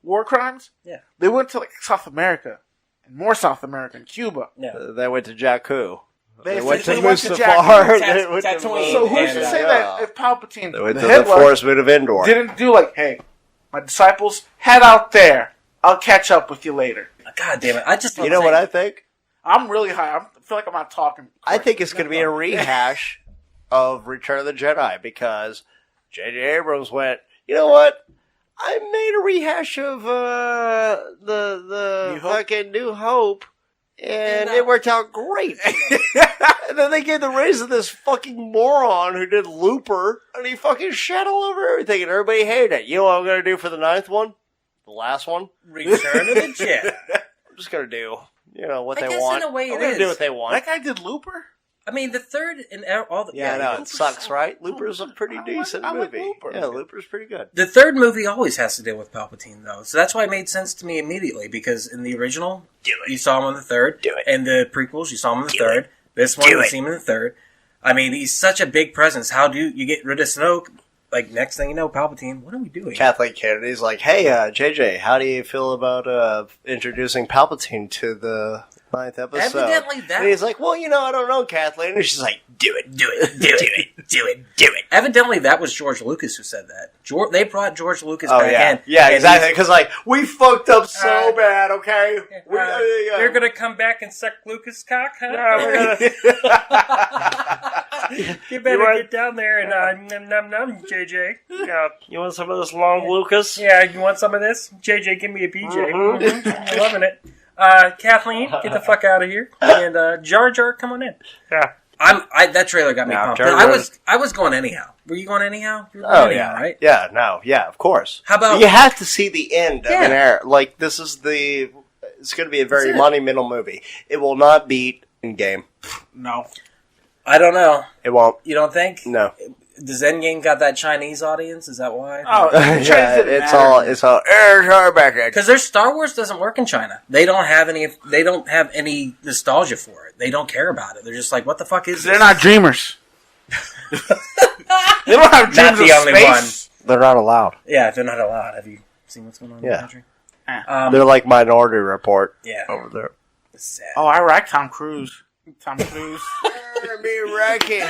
war crimes. Yeah. They went to like South America and more South America and Cuba. Yeah. They went to Jakku. They went to essentially went to Mustafar. Jakku. They went to Tatooine. So who's And, to say that if Palpatine, They went the to the Hitler, Forest Bit of Endor. didn't do like, hey, my disciples, head out there. I'll catch up with you later. God damn it! I just You know what I think? I'm really high. I feel like I'm not talking. I think it's going to be a rehash of Return of the Jedi because J.J. Abrams went, you know what? I made a rehash of the New Hope? fucking New Hope, and it worked out great. And then they gave the raise to this fucking moron who did Looper, and he fucking shat all over everything, and everybody hated it. You know what I'm going to do for the 9th one? The last one? Return of the Jedi. I'm just going to do, what I they guess want. in a way I'm it gonna is. do what they want. That guy did Looper. I mean, the third and all the Yeah, I know. It Looper's sucks, so- right? Looper's a pretty decent I like movie. Looper. Yeah, Looper's pretty good. The third movie always has to deal with Palpatine, though. So that's why it made sense to me immediately, because in the original, you saw him in the third. Do it. In the prequels, you saw him in the third. This one, you see him in the third. I mean, he's such a big presence. How do you get rid of Snoke? Like, next thing you know, Palpatine, what are we doing? Kathleen Kennedy's like, hey, JJ, how do you feel about introducing Palpatine to the 9th episode? Evidently that- And he's like, well, I don't know, Kathleen. And she's like, do it. Do it. Evidently, that was George Lucas who said that. They brought George Lucas Oh, back yeah. in. Yeah, and exactly. Because, like, we fucked up so bad, okay? You're gonna come back and suck Lucas' cock, huh? You better get down there and num, JJ. Yeah. You want some of this long Lucas? Yeah, you want some of this? JJ, give me a PJ. I'm loving it. Kathleen, get the fuck out of here. And Jar Jar, come on in. Yeah. That trailer got me pumped. Jar I Jar. was going anyhow. Were you going anyhow? You were Oh, going yeah. anyhow, right? Yeah, no, yeah, of course. How about... You have to see the end of Yeah. an era. Like, this is the... It's going to be a very That's it. monumental movie. It will not beat Endgame. No. I don't know. It won't. You don't think? No. Does Endgame got that Chinese audience? Is that why? Oh, Yeah, it's all... Because their Star Wars doesn't work in China. They don't have any. They don't have any nostalgia for it. They don't care about it. They're just like, what the fuck is They're this? not dreamers. They don't have dreams Not the of only space. They're not allowed. Yeah, they're not allowed. Have you seen what's going on in the Yeah. country? They're like Minority Report Yeah. over there. It's sad. Oh, I like Tom Cruise. Tom Cruise. Me wrecking.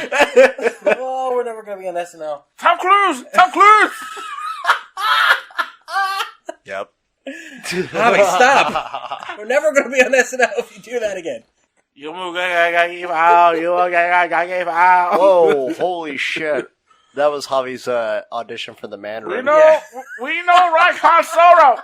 Oh, we're never going to be on SNL. Tom Cruise! Tom Cruise! Yep. Javi, stop. We're never going to be on SNL if you do that again. You give out. You give out. Whoa, holy shit. That was Javi's audition for the Mandarin. We know, we know, right, Han Solo.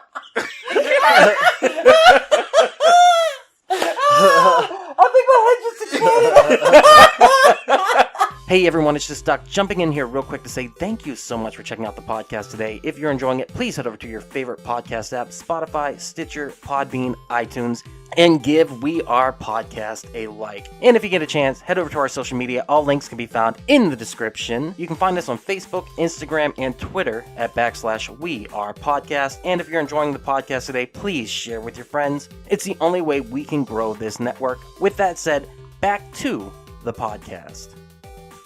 Hey everyone, it's just Duck jumping in here real quick to say thank you so much for checking out the podcast today. If you're enjoying it, please head over to your favorite podcast app, Spotify, Stitcher, Podbean, iTunes, and give We Are Podcast a like. And if you get a chance, head over to our social media. All links can be found in the description. You can find us on Facebook, Instagram, and Twitter at /We Are Podcast. And if you're enjoying the podcast today, please share with your friends. It's the only way we can grow this network. With that said, back to the podcast.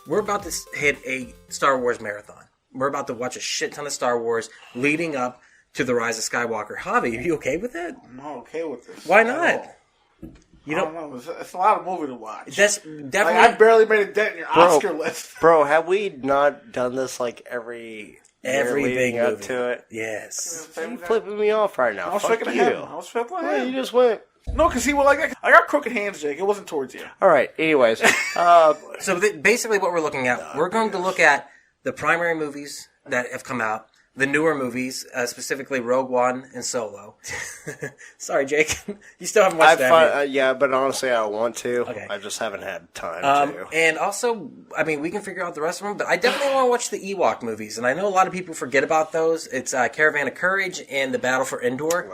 We're about to hit a Star Wars marathon. We're about to watch a shit ton of Star Wars leading up to the Rise of Skywalker. Javi, are you okay with that? I'm not okay with this. Why at not? all. You I don't. don't know. It's a lot of movie to watch. That's Like, definitely. I barely made a dent in your Oscar list. Bro, have we not done this like every year big leading up movie. to it? Yes. You're flipping me off right now. I was Fuck freaking you. ahead. I was freaking Yeah, ahead. you just went. No, because he was like, I got crooked hands, Jake. It wasn't towards you. All right. Anyways, So basically, what we're looking at, we're going to look at the primary movies that have come out, the newer movies, specifically Rogue One and Solo. Sorry, Jake, you still haven't watched that. Have you? yeah, but honestly, I want to. Okay. I just haven't had time to. And also, I mean, we can figure out the rest of them, but I definitely want to watch the Ewok movies. And I know a lot of people forget about those. It's Caravan of Courage and The Battle for Endor.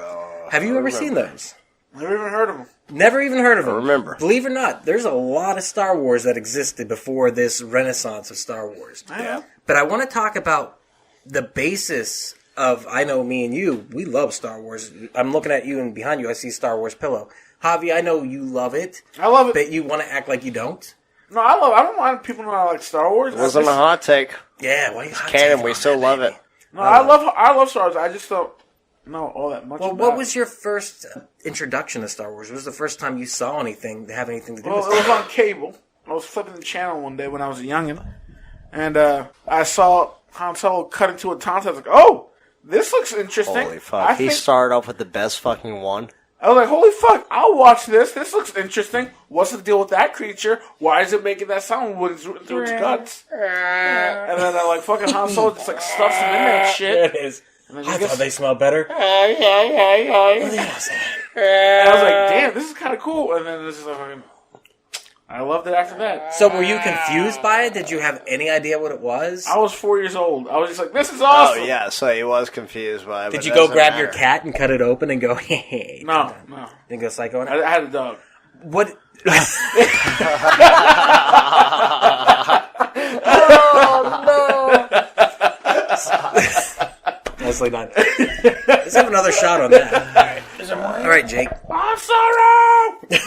Have you ever seen those? Never even heard of him. Never even heard of them. remember. Believe it or not, there's a lot of Star Wars that existed before this renaissance of Star Wars. Yeah. But I want to talk about the basis of, I know me and you, we love Star Wars. I'm looking at you and behind you I see Star Wars pillow. Javi, I know you love it, I love it. but you want to act like you don't. No, I don't mind people know I like Star Wars. It wasn't a hot take. Yeah, why are you hot Canon, taking we on still that, love baby? it. No, I love Star Wars. I just don't know all that much Well, about what it. was your first introduction to Star Wars? What was the first time you saw anything that have anything to do Well, with it was Star Wars? on cable. I was flipping the channel one day when I was a youngin', and I saw Han Solo cut into a taunt. I was like, "Oh, this looks interesting." Holy fuck. He started off with the best fucking one. I was like, "Holy fuck! I'll watch this. This looks interesting. What's the deal with that creature? Why is it making that sound when it's rooting through its guts?" And then fucking Han Solo just like stuffs him in there and There shit. it is. And then I you thought just- they smelled better. And I was like, "Damn, this is kind of cool." And then this is like, fucking, I loved it after that. So were you confused by it? Did you have any idea what it was? I was 4 years old. I was just like, "This is awesome." Oh, yeah, so he was confused by it. Did but you it go doesn't grab matter. your cat and cut it open and go, hey? No. Then go psycho on it? I had a dog. What? Nicely done. Let's have another shot on that. All right, Jake. I'm sorry.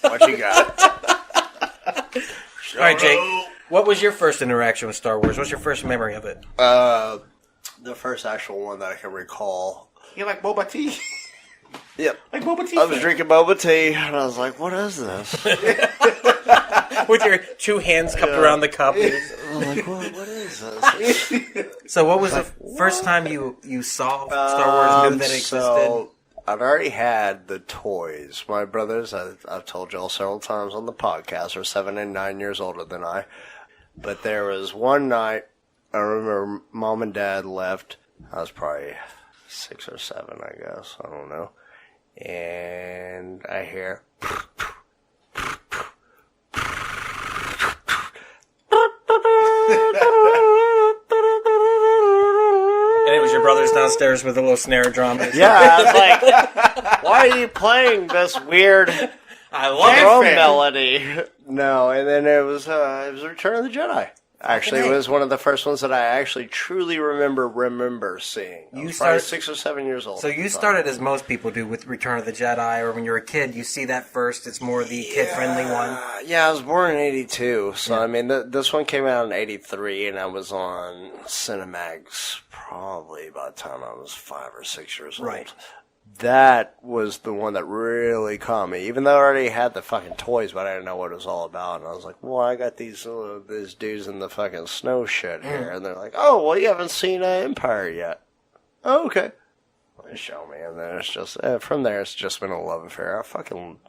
What you got? All right, Jake. What was your first interaction with Star Wars? What's your first memory of it? The first actual one that I can recall. You like boba tea? Yep. Like boba tea? I was drinking boba tea, and I was like, what is this? With your two hands cupped around the cup. Yeah, like, what is this? So what was the first time you saw Star Wars, knew that it existed? So I'd already had the toys. My brothers, I've told y'all several times on the podcast, are 7 and 9 years older than I. But there was one night, I remember Mom and Dad left. I was probably 6 or 7, I guess. I don't know. And I hear... And it was your brothers downstairs with a little snare drum. Yeah, I was like, why are you playing this weird drum melody? No, and then it was Return of the Jedi. Actually, it was one of the first ones that I actually truly remember seeing. I was probably 6 or 7 years old. So you started as most people do with Return of the Jedi, or when you're a kid, you see that first. It's more the kid-friendly one. Yeah, I was born in 82, so I mean, this one came out in 83, and I was on Cinemax probably by the time I was 5 or 6 years old. Right. That was the one that really caught me. Even though I already had the fucking toys, but I didn't know what it was all about. And I was like, well, I got these dudes in the fucking snow shit here. And they're like, oh, well, you haven't seen Empire yet. Oh, okay. They show me. And then it's just, from there, it's just been a love affair.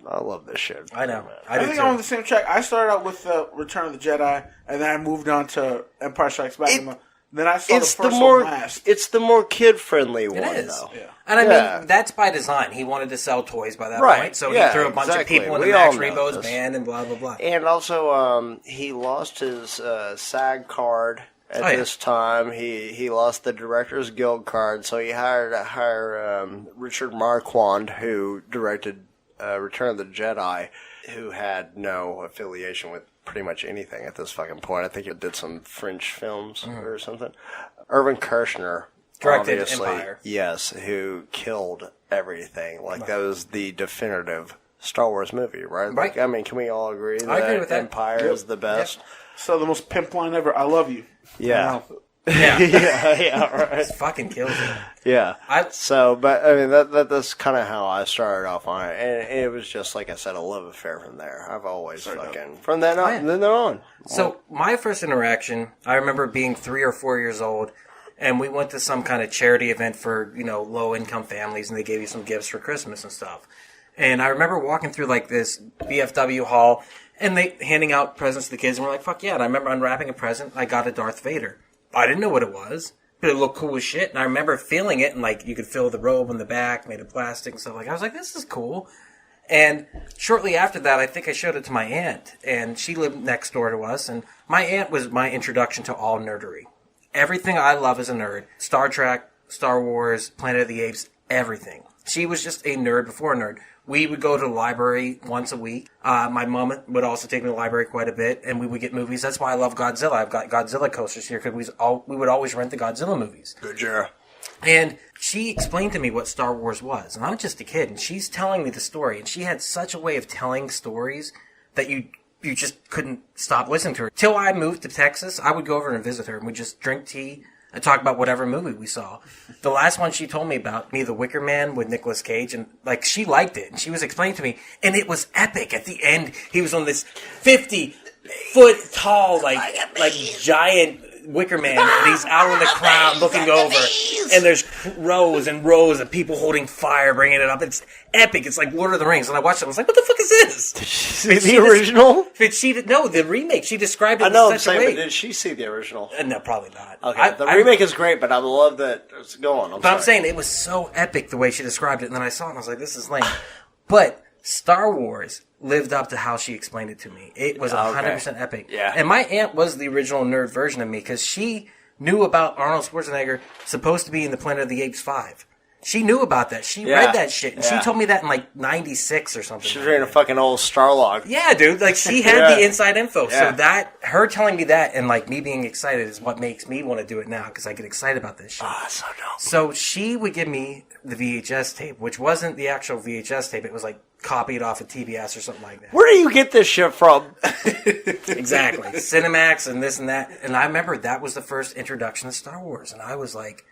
I love this shit. I know. I think I'm on the same track. I started out with Return of the Jedi, and then I moved on to Empire Strikes Back. Then I saw the first one last. It's the more kid-friendly one, though. Yeah. And I mean, that's by design. He wanted to sell toys by that point, so he threw a bunch of people in the Max Rebo's band and blah, blah, blah. And also, he lost his SAG card at this time. He lost the Directors Guild card, so he hired Richard Marquand, who directed Return of the Jedi, who had no affiliation with pretty much anything at this fucking point. I think he did some French films or something. Irvin Kershner, directed obviously, Empire. yes, who killed everything. Like, that was the definitive Star Wars movie, right? Like, I mean, can we all agree that agree with that. Empire is the best? So the most pimp line ever. I love you. Yeah. Yeah. yeah, right. It fucking kills it. Yeah. I mean, that's kind of how I started off on it. And it was just, like I said, a love affair from there. I've always from then on. So my first interaction, I remember being 3 or 4 years old, and we went to some kind of charity event for, low-income families, and they gave you some gifts for Christmas and stuff. And I remember walking through, like, this BFW hall, and they handing out presents to the kids, and we're like, fuck yeah. And I remember unwrapping a present, I got a Darth Vader. I didn't know what it was, but it looked cool as shit. And I remember feeling it, and like you could feel the robe on the back, made of plastic and stuff. Like I was like, this is cool. And shortly after that, I think I showed it to my aunt, and she lived next door to us. And my aunt was my introduction to all nerdery. Everything I love as a nerd: Star Trek, Star Wars, Planet of the Apes, everything. She was just a nerd before a nerd. We would go to the library once a week. My mom would also take me to the library quite a bit, and we would get movies. That's why I love Godzilla. I've got Godzilla coasters here because we would always rent the Godzilla movies. Good job. And she explained to me what Star Wars was, and I'm just a kid, and she's telling me the story, and she had such a way of telling stories that you just couldn't stop listening to her. Till I moved to Texas, I would go over and visit her, and we'd just drink tea and talk about whatever movie we saw. The last one she told me about, The Wicker Man with Nicolas Cage, and like she liked it, and she was explaining to me, and it was epic. At the end, he was on this 50-foot tall, like giant Wicker Man, and he's out in the crowd looking over, and there's rows and rows of people holding fire, bringing it up. It's epic. It's like Lord of the Rings. And I watched it, I was like, what the fuck is this? Did she see the original? No, the remake. She described it I know, in such a way. but did she see the original? No, probably not. Okay, the remake is great, but I love that it's going. I'm saying it was so epic the way she described it, and then I saw it and I was like, this is lame. But Star Wars lived up to how she explained it to me. It was 100% epic. Yeah. And my aunt was the original nerd version of me because she knew about Arnold Schwarzenegger supposed to be in the Planet of the Apes 5. She knew about that. She read that shit, and she told me that in like 96 or something. She was reading a fucking old Starlog. Yeah, dude. Like, she had the inside info. Yeah. So that, her telling me that and like me being excited is what makes me want to do it now because I get excited about this shit. Oh, so dope. So she would give me the VHS tape, which wasn't the actual VHS tape. It was like copied off of TBS or something like that. Where do you get this shit from? Exactly. Cinemax and this and that. And I remember that was the first introduction to Star Wars. And I was like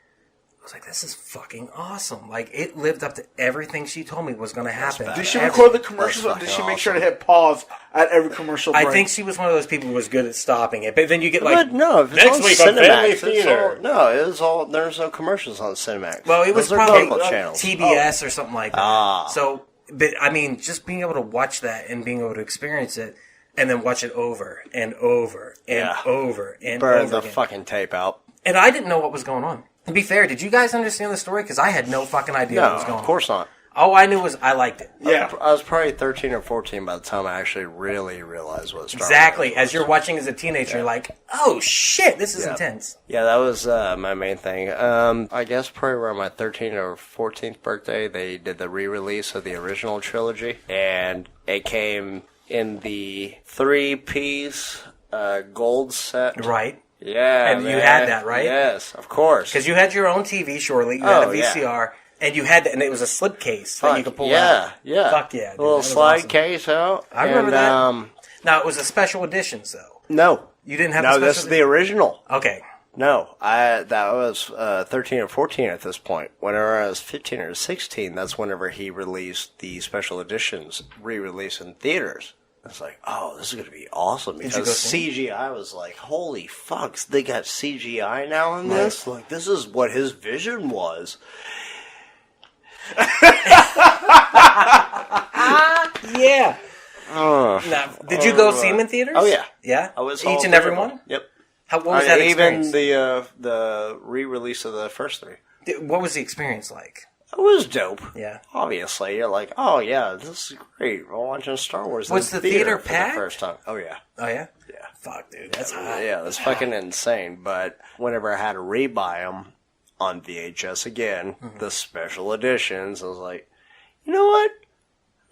was like, this is fucking awesome. Like, it lived up to everything she told me was going to happen. Did she record the commercials, or did she make sure to hit pause at every commercial break? I think she was one of those people who was good at stopping it. But then you get like, But no, if it's next on week on Family Cinemax, Theater. it was all. There's no commercials on Cinemax. Well, it was Those are probably local channels. TBS or something like that. Ah. So, but I mean, just being able to watch that and being able to experience it, and then watch it over and over and over and Burn over the again. fucking tape out. And I didn't know what was going on. To be fair, did you guys understand the story? Because I had no fucking idea what was going on. Of course not. All I knew was I liked it. Yeah. I was probably 13 or 14 by the time I actually really realized what Star Exactly. Wars was. As you're watching as a teenager, you're like, oh shit, this is intense. Yeah, that was my main thing. I guess probably around my 13th or 14th birthday, they did the re-release of the original trilogy, and it came in the 3-piece gold set. Right. Yeah, And you had that, right? Yes, of course. Because you had your own TV shortly, you had a yeah. VCR, and you had, and it was a slipcase that you could pull out. Yeah, yeah. Fuck yeah, dude, A little that was slide awesome. case out. I remember and, that. Now, it was a special editions, though. No. You didn't have No, the this special is the original. Okay. No, that was 13 or 14 at this point. Whenever I was 15 or 16, that's whenever he released the special editions, re-release in theaters. I was like, oh, this is going to be awesome. Did you Because go see CGI was like, holy fucks, they got CGI now in this? Like, this is what his vision was. Yeah. Now, did you go see them in theaters? Oh, yeah. Yeah? I was Each and every one? Yep. What was that even experience? the re-release of the first three. What was the experience like? It was dope. Yeah. Obviously, you're like, oh yeah, this is great. We're watching Star Wars. Was in the theater for packed? the first time? Oh yeah, Oh, yeah? yeah, Fuck, dude. That's hot. yeah. That's fucking insane. But whenever I had to rebuy them on VHS again, the special editions, I was like, you know what?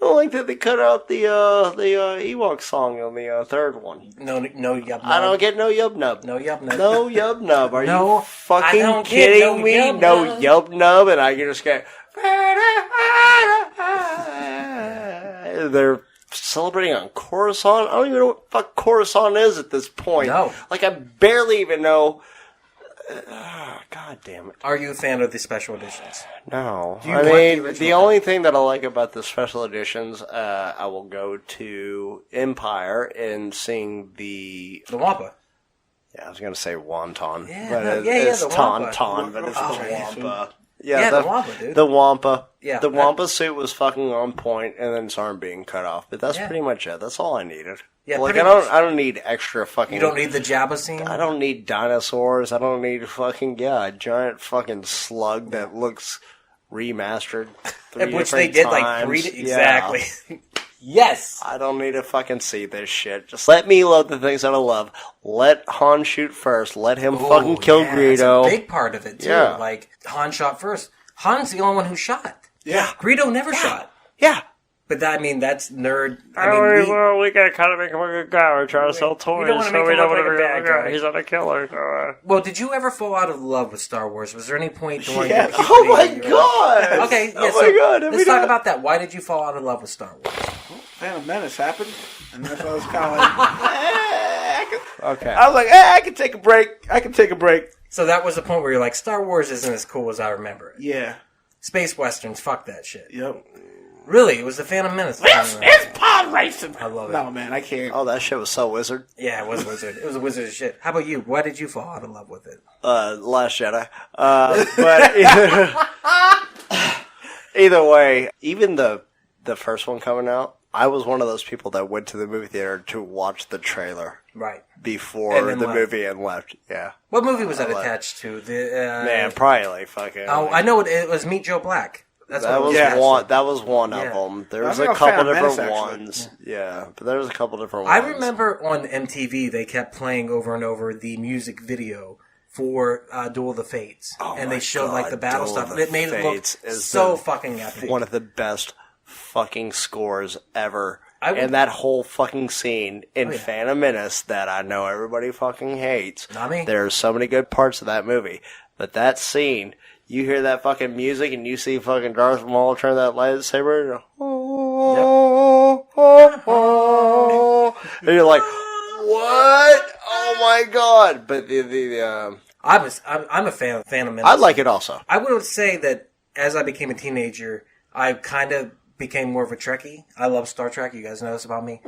I don't like that they cut out the Ewok song on the third one. No yub nub. I don't get no yub nub. No yub nub. No yub nub. Are No, you I fucking don't get kidding no me? yub No nub. yub nub, and I can just get. They're celebrating on Coruscant. I don't even know what the fuck Coruscant is at this point. No. Like I barely even know. God damn it. Are you a fan of the special editions? No. Do you I want the mean, original the only thing that I like about the special editions, I will go to Empire and sing the. The Wampa. Yeah, I was going to say wonton. Yeah, but no, it's the Wampa. tauntaun, but it's Oh, the wampa. Yeah, the Wampa, dude. The wampa. Yeah, The that- wampa suit was fucking on point, and then his arm being cut off. But that's Yeah. pretty much it. That's all I needed. Yeah, like pretty I much. don't need extra fucking. You don't need the Jabba scene? I don't need dinosaurs. I don't need fucking a giant fucking slug that looks remastered. Which they did like 3 Yeah. Exactly. Yes! I don't need to fucking see this shit. Just let me love the things that I love. Let Han shoot first. Let him fucking kill yeah, Greedo. That's a big part of it, too. Yeah. Like, Han shot first. Han's the only one who shot. Yeah. Greedo never shot. Yeah. But that, I mean, that's nerd. I mean, we gotta kind of make him a good guy. We're trying to sell toys, don't wanna make him look like a bad guy. He's not a killer. well, did you ever fall out of love with Star Wars? Was there any point during Yeah. your Oh my puberty where god! you were- Okay, yeah, Oh so my god! let's talk about that. Why did you fall out of love with Star Wars? Phantom Menace happened, and that's why I was kind of like, Okay. I was like, I can take a break. I can take a break. So that was the point where you're like, Star Wars isn't as cool as I remember it. Yeah. Space Westerns, fuck that shit. Yep. Really, it was the Phantom Menace. It's pod racing. I love it. No, man, I can't. Oh, that shit was so wizard. Yeah, it was a wizard. It was a wizard of shit. How about you? Why did you fall out of love with it? Last Jedi. But either way, even the first one coming out, I was one of those people that went to the movie theater to watch the trailer Right. before And then the left. movie and left. Yeah. What movie was that love it. attached to? The Man, probably like fucking. Oh, I know it was Meet Joe Black. That's That what was it Yeah. one. That was one Yeah. of them. There I was a think I couple found different Menace, actually. ones. Yeah, but there was a couple different I ones. remember on MTV they kept playing over and over the music video for Duel of the Fates, Oh and my they showed like the God, battle Duel stuff, of and the it made it look Fates is so the- fucking epic. one of the best fucking scores ever. I would- And that whole fucking scene in Oh, yeah. Phantom Menace that I know everybody fucking hates. Not me. There's so many good parts of that movie. But that scene, you hear that fucking music and you see fucking Darth Maul turn that lightsaber and, and you're like, what? Oh my god. But I'm a fan of Phantom Menace. I like it also. I would say that as I became a teenager, I kind of became more of a Trekkie. I love Star Trek. You guys know this about me.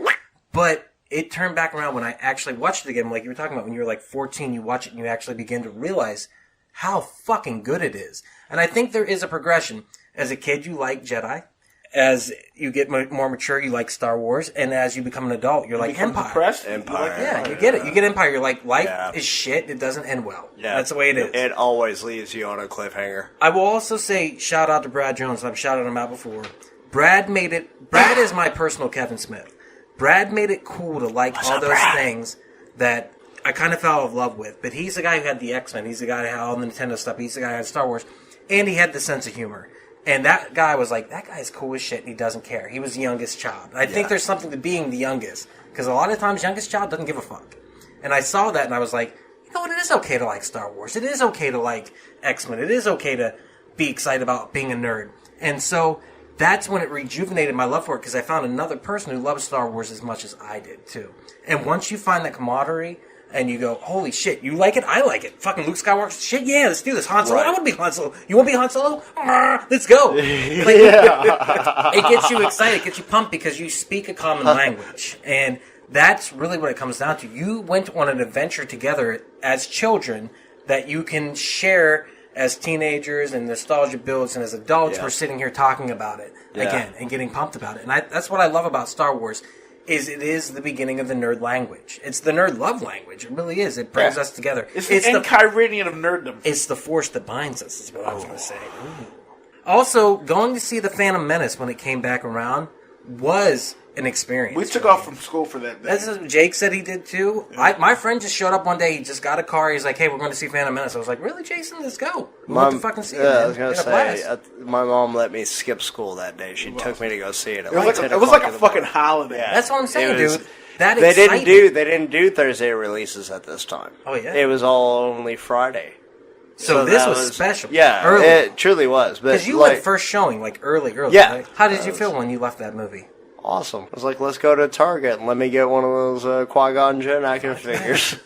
But it turned back around when I actually watched it again. Like you were talking about, when you were like 14, you watch it and you actually begin to realize how fucking good it is. And I think there is a progression. As a kid, you like Jedi. As you get more mature, you like Star Wars. And as you become an adult, you're like Empire. Depressed? Empire. Yeah, you get it. You get Empire. You're like, life is shit. It doesn't end well. Yeah. That's the way it is. It always leaves you on a cliffhanger. I will also say, shout out to Brad Jones. I've shouted him out before. Brad is my personal Kevin Smith. Brad made it cool to like all those things that I kind of fell in love with. But he's the guy who had the X-Men. He's the guy who had all the Nintendo stuff. He's the guy who had Star Wars. And he had the sense of humor. And that guy was like, that guy's cool as shit and he doesn't care. He was the youngest child. And I think there's something to being the youngest. Because a lot of times, youngest child doesn't give a fuck. And I saw that and I was like, you know what, it is okay to like Star Wars. It is okay to like X-Men. It is okay to be excited about being a nerd. And so that's when it rejuvenated my love for it, because I found another person who loves Star Wars as much as I did, too. And once you find that camaraderie, and you go, holy shit, you like it? I like it. Fucking Luke Skywalker, shit, yeah, let's do this. Han Solo, I want to be Han Solo. You want to be Han Solo? Let's go. It gets you excited, it gets you pumped, because you speak a common language. And that's really what it comes down to. You went on an adventure together as children that you can share as teenagers, and nostalgia builds, and as adults, we're sitting here talking about it again and getting pumped about it. And that's what I love about Star Wars. It is the beginning of the nerd language. It's the nerd love language. It really is. It brings us together. It's the Enchiridion of nerddom. It's the force that binds us, is what I was going to say. Ooh. Also, going to see The Phantom Menace when it came back around was an experience. We took off from school for that day. That's what Jake said he did too. My friend just showed up one day. He just got a car. He's like, hey, we're going to see Phantom Menace. I was like, really, Jason? Let's go. We went to fucking see it, man. I was going to say, my mom let me skip school that day. She took me to go see it. It was like a fucking holiday. Yeah. That's what I'm saying, dude. They didn't do Thursday releases at this time. Oh, yeah? It was all only Friday. So this was special. Yeah, early. It truly was. Because you went first showing, like early. Yeah. Right? How did you feel when you left that movie? Awesome. I was like, let's go to Target and let me get one of those Qui-Gon Jinn action figures.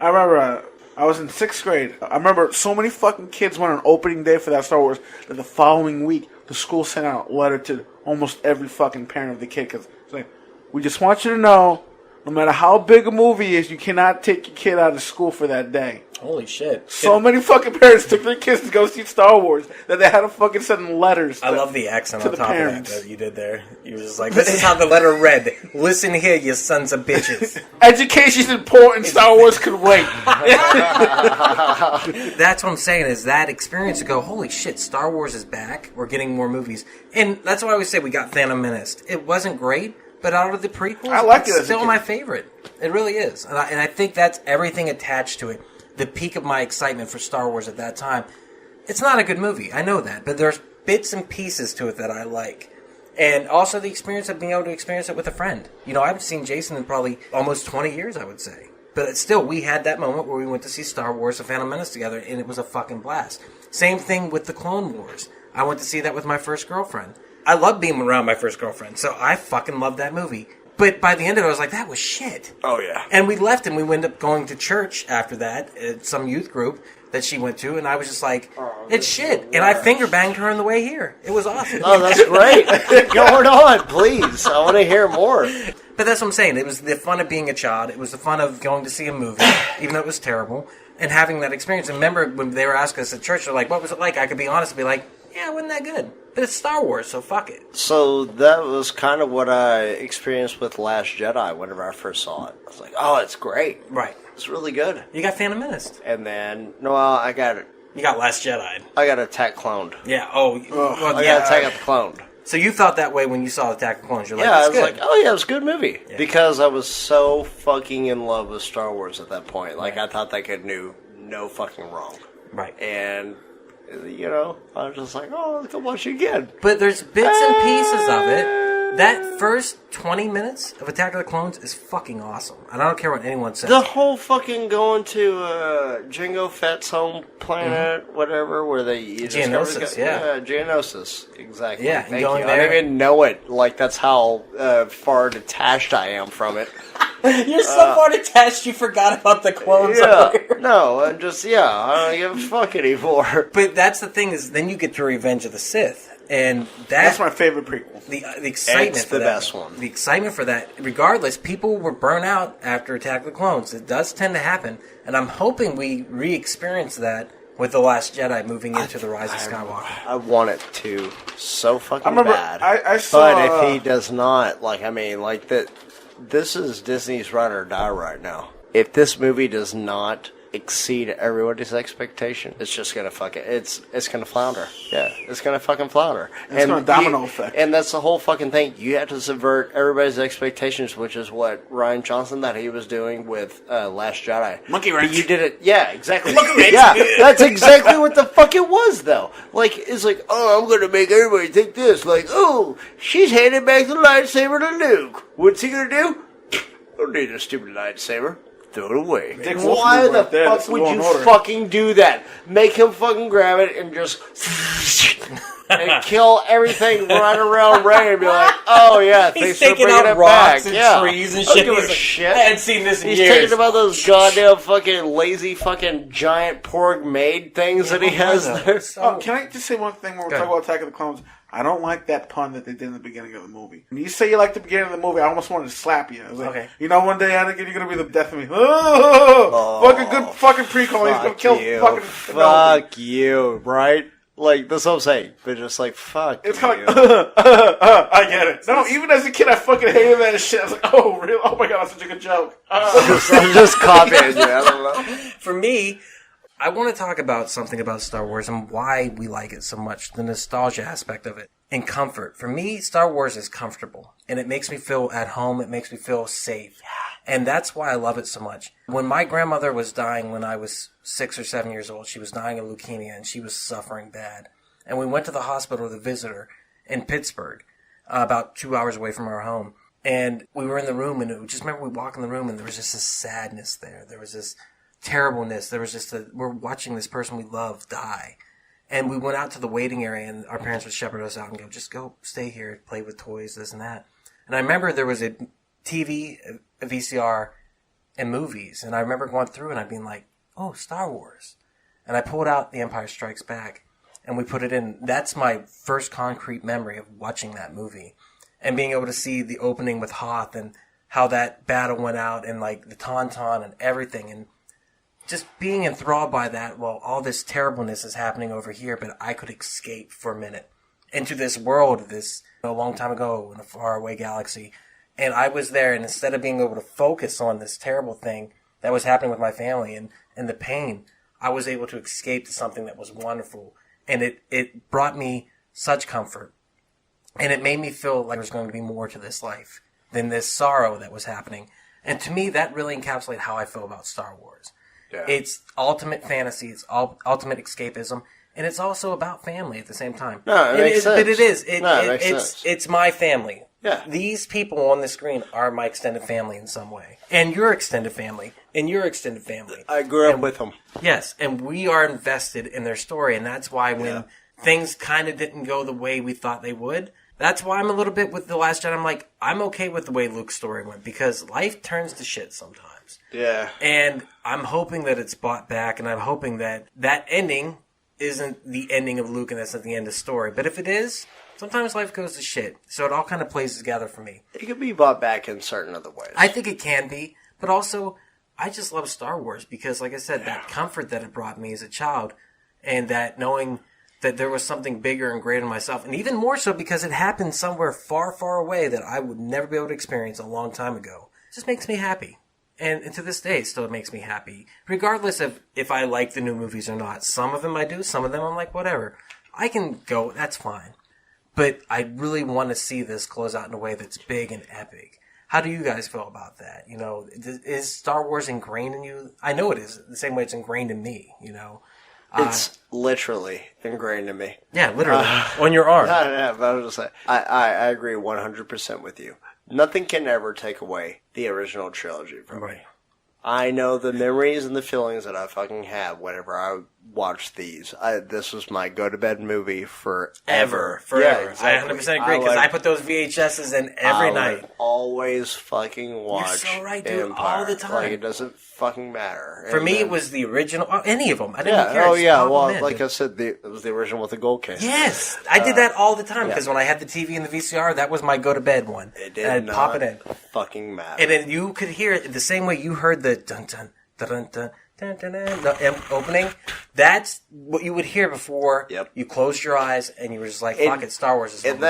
I remember I was in 6th grade. I remember so many fucking kids went on opening day for that Star Wars that the following week the school sent out a letter to almost every fucking parent of the kid, because it's like, we just want you to know, no matter how big a movie is, you cannot take your kid out of school for that day. Holy shit. So many fucking parents took their kids to go see Star Wars that they had to fucking send them letters. I love the accent to on the top parents. of that you did there. You were just like, this is how the letter read. Listen here, you sons of bitches. Education's important. Star Wars could wait. That's what I'm saying, is that experience to go, holy shit, Star Wars is back. We're getting more movies. And that's why I always say we got Phantom Menace. It wasn't great, but out of the prequels, I liked it. It's still my favorite. It really is. And I think that's everything attached to it. The peak of my excitement for Star Wars at that time. It's not a good movie, I know that, but there's bits and pieces to it that I like. And also the experience of being able to experience it with a friend. You know, I haven't seen Jason in probably almost 20 years, I would say. But still, we had that moment where we went to see Star Wars: The Phantom Menace together, and it was a fucking blast. Same thing with the Clone Wars. I went to see that with my first girlfriend. I love being around my first girlfriend, so I fucking loved that movie. But by the end of it, I was like, that was shit. Oh, yeah. And we left, and we ended up going to church after that, at some youth group that she went to, and I was just like, it's shit. And I finger banged her on the way here. It was awesome. Oh, that's great. Going on, please. I want to hear more. But that's what I'm saying. It was the fun of being a child. It was the fun of going to see a movie, even though it was terrible, and having that experience. And remember, when they were asking us at church, they're like, what was it like? I could be honest and be like, yeah, it wasn't that good. But it's Star Wars, so fuck it. So that was kind of what I experienced with Last Jedi whenever I first saw it. I was like, oh, it's great. Right. It's really good. You got Phantom Menace. And then, no, I got it. You got Last Jedi. I got Attack Cloned. Yeah, well, I got Attack Cloned. So you felt that way when you saw Attack of the Clones. You're like, Yeah, I that's was good. like, oh yeah, it was a good movie. Yeah. Because I was so fucking in love with Star Wars at that point. Like, I thought that could do no fucking wrong. Right. And, you know, I was just like, oh, let's go watch it again. But there's bits and pieces of it. That first 20 minutes of Attack of the Clones is fucking awesome. And I don't care what anyone says. The whole fucking going to Jango Fett's home planet, whatever, where they... Geonosis, yeah. Geonosis, exactly. Yeah, Thank going you. there. I didn't even know it. Like, that's how far detached I am from it. You're so far detached you forgot about the clones. Yeah, no, I'm just, I don't give a fuck anymore. But that's the thing is, then you get to Revenge of the Sith. And That's my favorite prequel. The excitement It's for the that, best one. The excitement for that, regardless, people were burnt out after Attack of the Clones. It does tend to happen. And I'm hoping we re-experience that with The Last Jedi moving into The Rise of Skywalker. I want it to so fucking I remember bad. I saw. But if he does not, this is Disney's ride or die right now. If this movie does not exceed everybody's expectation, it's just gonna it's gonna flounder. Yeah, it's gonna fucking flounder. It's gonna domino effect. And that's the whole fucking thing. You have to subvert everybody's expectations, which is what Ryan Johnson that he was doing with Last Jedi. Monkey wrench. But you did it. Yeah, exactly. Monkey wrench. Yeah, that's exactly what the fuck it was, though. Like, it's like, oh, I'm gonna make everybody think this. Like, oh, she's handing back the lightsaber to Luke. What's he gonna do? Don't need a stupid lightsaber. Throw it away. Dick Wolf Why move the right there. fuck That's the would Law you and Order. fucking do that? Make him fucking grab it and just and kill everything right around Ray and be like, oh yeah, He's thanks for taking bringing out it rocks back. and Yeah. trees and I don't shit. give a He's like, shit. I hadn't seen this in He's years. taking about those goddamn fucking lazy fucking giant pork maid things that he has there. Oh, can I just say one thing when we're Go talking about Attack of the Clones? I don't like that pun that they did in the beginning of the movie. When you say you like the beginning of the movie, I almost wanted to slap you. I was like, Okay. you know, one day, Anakin, you're going to be the death of me. Oh, fucking good fucking prequel. He's going to kill you. fucking... Fuck you, right? Like, that's what I'm saying. But just like, fuck It's you. kind of like, I get it. No, even as a kid, I fucking hated that shit. I was like, oh, really? Oh my god, that's such a good joke. I'm just copying you. I don't know. For me, I want to talk about something about Star Wars and why we like it so much, the nostalgia aspect of it, and comfort. For me, Star Wars is comfortable, and it makes me feel at home, it makes me feel safe, and that's why I love it so much. When my grandmother was dying when I was 6 or 7 years old, she was dying of leukemia, and she was suffering bad, and we went to the hospital to visit her in Pittsburgh, about 2 hours away from our home, and we were in the room, and just remember we walked in the room, and there was just this sadness there. There was this terribleness. There was just we're watching this person we love die. And we went out to the waiting area, and our parents would shepherd us out and go, just go, stay here, play with toys, this and that. And I remember there was a TV, a VCR, and movies. And I remember going through and I'd been like, oh, Star Wars. And I pulled out The Empire Strikes Back, and we put it in. That's my first concrete memory of watching that movie. And being able to see the opening with Hoth and how that battle went out, and like the Tauntaun and everything, and just being enthralled by that, well, all this terribleness is happening over here, but I could escape for a minute into this world, this a long time ago in a faraway galaxy. And I was there, and instead of being able to focus on this terrible thing that was happening with my family and the pain, I was able to escape to something that was wonderful. And it brought me such comfort. And it made me feel like there's going to be more to this life than this sorrow that was happening. And to me, that really encapsulated how I feel about Star Wars. Yeah. It's ultimate fantasy. It's ultimate escapism, and it's also about family at the same time. No, it makes sense. But it is. It makes sense. It's my family. Yeah. These people on the screen are my extended family in some way, and your extended family, and your extended family. I grew up with them. Yes, and we are invested in their story, and that's why when things kind of didn't go the way we thought they would, that's why I'm a little bit with The Last Jedi. I'm like, I'm okay with the way Luke's story went, because life turns to shit sometimes. Yeah. And I'm hoping that it's brought back, and I'm hoping that that ending isn't the ending of Luke and that's not the end of the story. But if it is, sometimes life goes to shit. So it all kind of plays together for me. It could be brought back in certain other ways. I think it can be, but also, I just love Star Wars because, like I said, that comfort that it brought me as a child, and that knowing that there was something bigger and greater than myself, and even more so because it happened somewhere far, far away that I would never be able to experience a long time ago. It just makes me happy. And to this day, it still makes me happy. Regardless of if I like the new movies or not. Some of them I do, some of them I'm like, whatever. I can go, that's fine. But I really want to see this close out in a way that's big and epic. How do you guys feel about that? You know, is Star Wars ingrained in you? I know it is, the same way it's ingrained in me, you know. It's literally ingrained in me. Yeah, literally. On your arm. No, but I was just saying, I agree 100% with you. Nothing can ever take away the original trilogy from me. I know the memories and the feelings that I fucking have whenever I watch these. This was my go-to-bed movie forever. Forever. Yeah, exactly. I 100% agree, because I put those VHSs in every night. Always fucking watch. You're so right, dude. Empire. All the time. Like, it doesn't fucking matter. For me, it was the original. Any of them. I didn't care. Oh, Just yeah. pop Well, them in, like dude. I said, it was the original with the gold case. Yes, I did that all the time, yeah. because when I had the TV and the VCR, that was my go-to-bed one. It did and I'd not pop it in. fucking matter. And then you could hear it the same way you heard the dun-dun, dun-dun-dun, dun-dun-dun, the opening. That's what you would hear before you closed your eyes and you were just like, fuck it, Star Wars is good.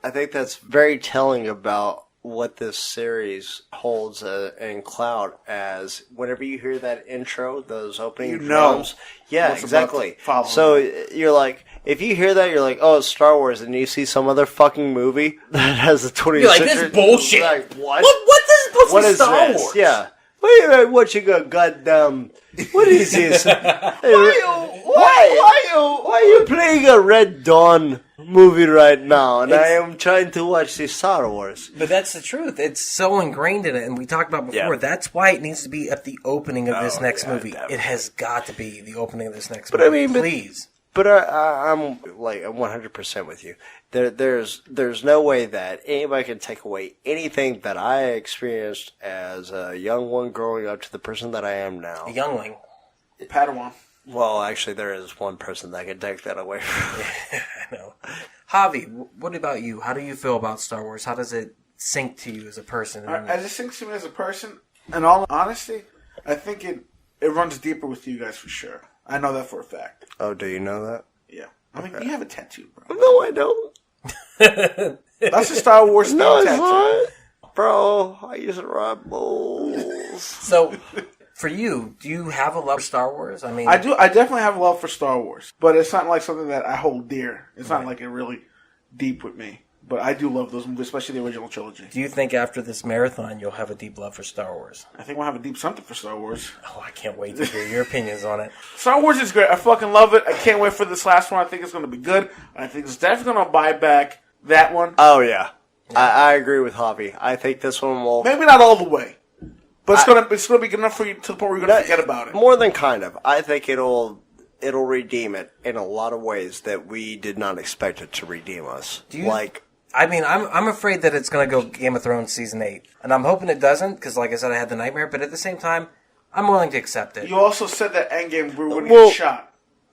I think that's very telling about what this series holds in cloud, as whenever you hear that intro, those opening drums. Yeah, exactly. So you're like, if you hear that, you're like, oh, it's Star Wars, and you see some other fucking movie that has the 20th You're like, century. this is bullshit. Like, what? What is supposed to be Star this? Wars? Yeah. Wait a minute, what you got, goddamn? What is this? Why are you playing a Red Dawn movie right now? And I am trying to watch the Star Wars. But that's the truth. It's so ingrained in it, and we talked about before. That's why it needs to be at the opening of this next movie. Definitely. It has got to be the opening of this next But movie. I mean, please. But I'm 100% with you. There's no way that anybody can take away anything that I experienced as a young one growing up to the person that I am now. A youngling. Padawan. Well, actually, there is one person that can take that away from me. I know. Javi, what about you? How do you feel about Star Wars? How does it sink to you as a person? As it sinks to me as a person, in all honesty, I think it runs deeper with you guys for sure. I know that for a fact. Oh, do you know that? Yeah. I mean, you have a tattoo, bro. No, I don't. That's a Star Wars No, tattoo. it's not. Bro, I used to ride bulls. So, for you, do you have a love for Star Wars? I mean, I do. I definitely have love for Star Wars, but it's not like something that I hold dear. It's not like it really deep with me. But I do love those movies, especially the original trilogy. Do you think after this marathon you'll have a deep love for Star Wars? I think we'll have a deep something for Star Wars. Oh, I can't wait to hear your opinions on it. Star Wars is great. I fucking love it. I can't wait for this last one. I think it's going to be good. I think it's definitely going to buy back that one. Oh, yeah. I agree with Javi. I think this one will... Maybe not all the way. But it's gonna be good enough for you to the point where you're going to forget about it. More than kind of. I think it'll redeem it in a lot of ways that we did not expect it to redeem us. I mean, I'm afraid that it's going to go Game of Thrones Season 8. And I'm hoping it doesn't, because like I said, I had the nightmare. But at the same time, I'm willing to accept it. You also said that Endgame we were going to get shot.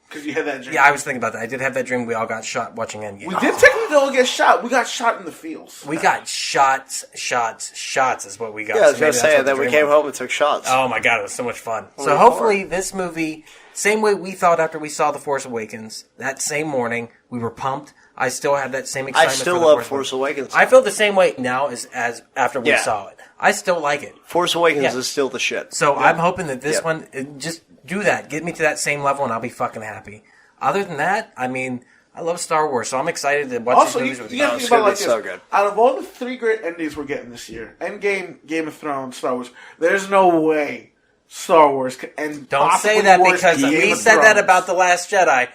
Because you had that dream. Yeah, I was thinking about that. I did have that dream. We all got shot watching Endgame. We did technically all get shot. We got shot in the fields. We got shots is what we got. Yeah, I was So going maybe to that's say what the that we dream came was. home and took shots. Oh my god, it was so much fun. So hopefully this movie, same way we felt after we saw The Force Awakens, that same morning, we were pumped. I still have that same I excitement still for The love Force Awakens. I feel the same way now as after we saw it. I still like it. Force Awakens Yeah. is still the shit. So I'm hoping that this one, just do that. Get me to that same level and I'll be fucking happy. Other than that, I mean, I love Star Wars, so I'm excited to watch Also, these you movies with gotta you. think about it like It's this. gonna be so good. Out of all the three great endings we're getting this year, Endgame, Game of Thrones, Star Wars, there's no way Star Wars can end. Don't possibly say that worse because than we Game of said that Thrones. about The Last Jedi.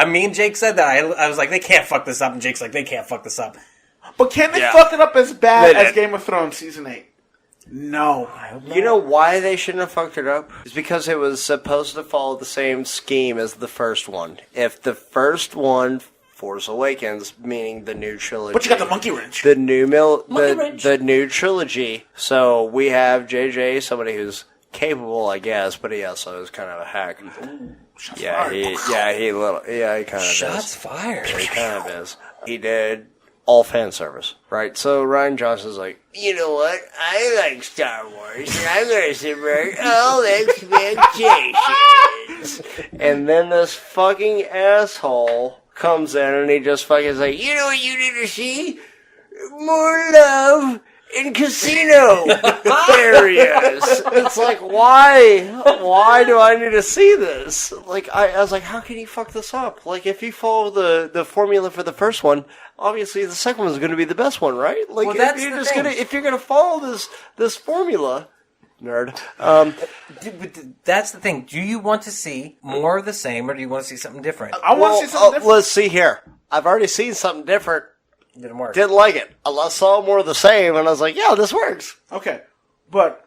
Me and Jake said that. I was like, they can't fuck this up. And Jake's like, they can't fuck this up. But can they Yeah. fuck it up as bad They as did. Game of Thrones Season 8? No. You know why they shouldn't have fucked it up? It's because it was supposed to follow the same scheme as the first one. If the first one, Force Awakens, meaning the new trilogy. But you got the monkey wrench. The new wrench. the new trilogy. So we have JJ, somebody who's capable, I guess, but he also is kind of a hack. Shots Yeah, fired. he kind of Shots is. fired. He kind of is. He did all fan service, right? So Ryan Johnson's like, you know what? I like Star Wars, and I'm going to subvert all expectations. And then this fucking asshole comes in and he just fucking is like, you know what you need to see? More love in casino areas. It's like, why? Why do I need to see this? Like, I was like, how can you fuck this up? Like, if you follow the formula for the first one, obviously the second one's going to be the best one, right? Like, Well, that's if you're the just thing. if you're gonna follow this formula, nerd. But that's the thing. Do you want to see more of the same, or do you want to see something different? I want to see something different. Let's see here. I've already seen something different. Didn't work. Didn't like it. I saw more of the same, and I was like, yeah, this works. Okay. But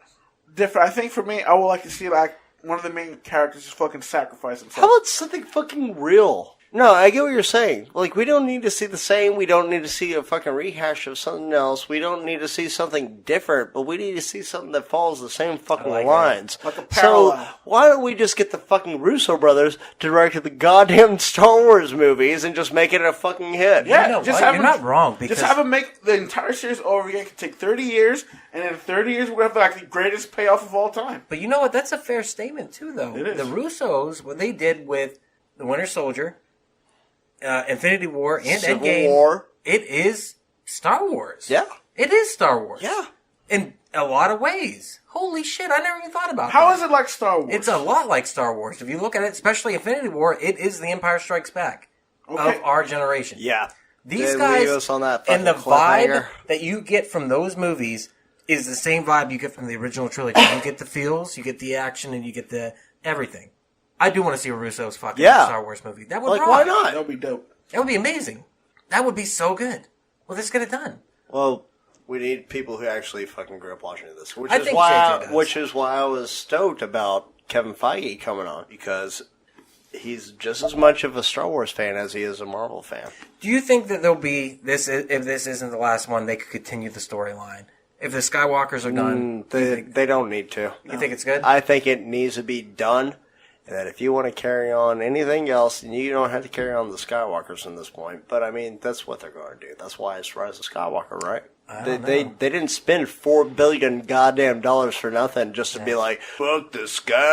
different. I think for me, I would like to see like one of the main characters just fucking sacrifice himself. How about something fucking real? No, I get what you're saying. Like, we don't need to see the same. We don't need to see a fucking rehash of something else. We don't need to see something different, but we need to see something that follows the same fucking lines. Like a parallel. So, why don't we just get the fucking Russo brothers to direct the goddamn Star Wars movies and just make it a fucking hit? Yeah, You know just what? have You're him- not wrong, because Just have him make the entire series over again. It could take 30 years, and in 30 years, we're going to have like the greatest payoff of all time. But you know what? That's a fair statement, too, though. It is. The Russos, what they did with The Winter Soldier, Infinity War, and Civil Endgame, War. it is Star Wars. Yeah. It is Star Wars. Yeah. In a lot of ways. Holy shit, I never even thought about that. How is it like Star Wars? It's a lot like Star Wars. If you look at it, especially Infinity War, it is The Empire Strikes Back Okay. of our generation. Yeah. These They guys, leave us on that and the fucking cliffhanger. vibe that you get from those movies is the same vibe you get from the original trilogy. You get the feels, you get the action, and you get the everything. I do want to see a Russo's fucking Star Wars movie. That would Like, rock. why not? That would be dope. That would be amazing. That would be so good. Well, let's get it done. Well, we need people who actually fucking grew up watching this, which I is think why JJ does. which is why I was stoked about Kevin Feige coming on, because he's just as much of a Star Wars fan as he is a Marvel fan. Do you think that there'll be this? If this isn't the last one, they could continue the storyline. If the Skywalkers are done, They don't need to. you think it's good? I think it needs to be done. And that if you want to carry on anything else, then you don't have to carry on the Skywalkers in this point. But I mean, that's what they're going to do. That's why it's Rise of Skywalker, right? They didn't spend $4 billion goddamn dollars for nothing just to be like, fuck the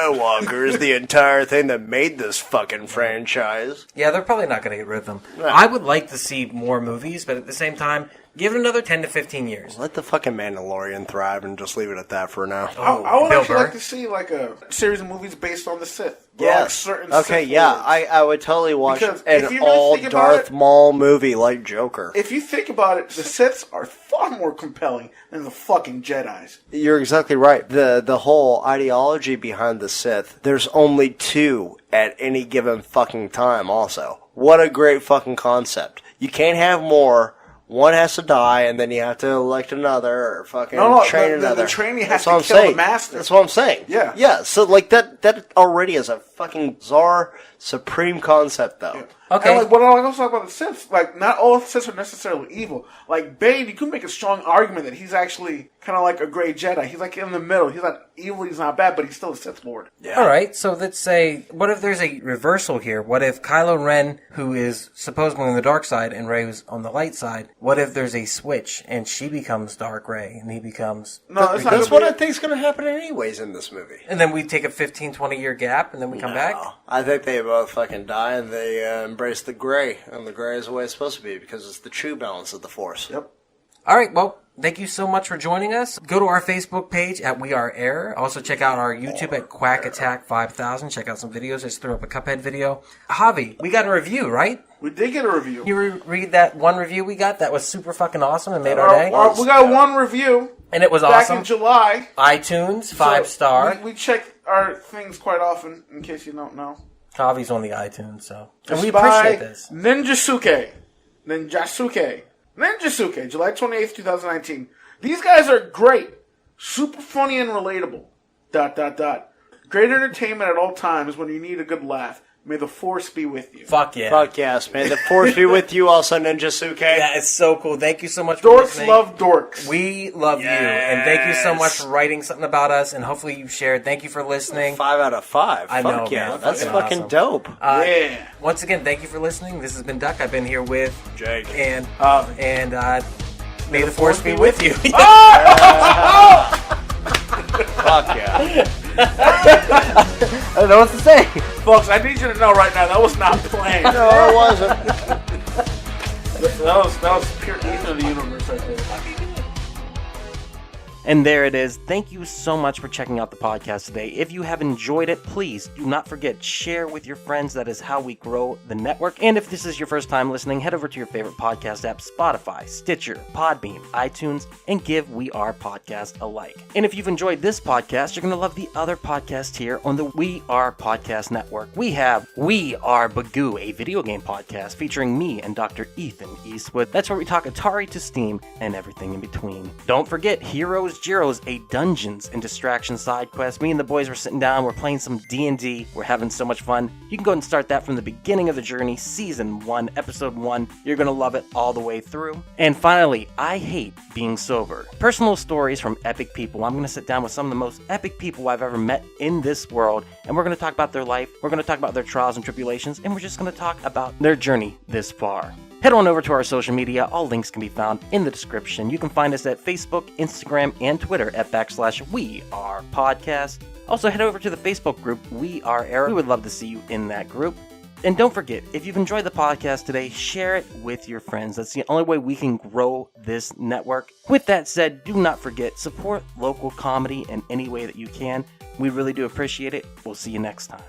Skywalkers, the entire thing that made this fucking franchise. Yeah, they're probably not going to get rid of them. No. I would like to see more movies, but at the same time, give it another 10 to 15 years. Let the fucking Mandalorian thrive and just leave it at that for now. I would Bill actually Burr. like to see like a series of movies based on the Sith. Yeah. Like certain Okay, Sith yeah, lords. I would totally watch Because an if you really all think about Darth it- Maul movie like Joker. If you think about it, the Siths are far more compelling than the fucking Jedis. You're exactly right. The whole ideology behind the Sith, there's only two at any given fucking time also. What a great fucking concept. You can't have more. One has to die, and then you have to elect another, or fucking train another. The training That's has to what I'm kill saying. the master. That's what I'm saying. Yeah. Yeah, so like that already is a fucking bizarre, supreme concept, though. Okay. And like what I also talk about the Siths, like not all Siths are necessarily evil. Like Bane, you could make a strong argument that he's actually kind of like a gray Jedi. He's like in the middle. He's not evil. He's not bad, but he's still a Sith Lord. Yeah. All right, so let's say, what if there's a reversal here? What if Kylo Ren, who is supposedly on the dark side, and Rey who's on the light side, what if there's a switch and she becomes Dark Rey and he becomes... No, that's not That's gonna what be- I think's going to happen anyways in this movie. And then we take a 15, 20-year gap and then we come back? No. I think they both fucking die and they embrace the gray. And the gray is the way it's supposed to be because it's the true balance of the Force. Yep. All right, well, thank you so much for joining us. Go to our Facebook page at We Are Error. Also check out our YouTube at Quack Attack 5000. Check out some videos. I just threw up a Cuphead video. Javi, we got a review, right? We did get a review. You read that one review we got that was super fucking awesome and made our day? We got one review And it was back awesome. in July. iTunes, 5-star. We check our things quite often, in case you don't know. Javi's on the iTunes, so. And we It's by appreciate this. Ninjasuke, July 28th, 2019. These guys are great. Super funny and relatable. ... Great entertainment at all times when you need a good laugh. May the Force be with you. Fuck yeah. Fuck yes, man. The Force be with you also, Ninjasuke. That is so cool. Thank you so much for Dorks listening. love dorks. We love you. And thank you so much for writing something about us. And hopefully you shared. Thank you for listening. 5 out of 5. I Fuck know, yeah. man. That's Fucking fucking awesome. dope. Yeah. Once again, thank you for listening. This has been Duck. I've been here with Jake. And Javi. may the Force be with you. Fuck yeah. I don't know what to say. Folks, I need you to know right now, that was not planned. No, it wasn't. that was pure ether of the universe right there. And there it is. Thank you so much for checking out the podcast today. If you have enjoyed it, please do not forget, share with your friends. That is how we grow the network. And if this is your first time listening, head over to your favorite podcast app, Spotify, Stitcher, Podbean, iTunes, and give We Are Podcast a like. And if you've enjoyed this podcast, you're going to love the other podcasts here on the We Are Podcast Network. We have We Are Bagu, a video game podcast featuring me and Dr. Ethan Eastwood. That's where we talk Atari to Steam and everything in between. Don't forget Heroes, Gyros, a Dungeons and Distractions side quest. Me and the boys were sitting down, we're playing some D&D, we're having so much fun. You can go and start that from the beginning of the journey, Season 1, Episode 1. You're gonna love it all the way through. And finally, I Hate Being Sober. Personal stories from epic people. I'm gonna sit down with some of the most epic people I've ever met in this world, and we're gonna talk about their life, we're gonna talk about their trials and tribulations, and we're just gonna talk about their journey this far. Head on over to our social media. All links can be found in the description. You can find us at Facebook, Instagram, and Twitter at /WeArePodcast. Also, head over to the Facebook group, We Are Era. We would love to see you in that group. And don't forget, if you've enjoyed the podcast today, share it with your friends. That's the only way we can grow this network. With that said, do not forget, support local comedy in any way that you can. We really do appreciate it. We'll see you next time.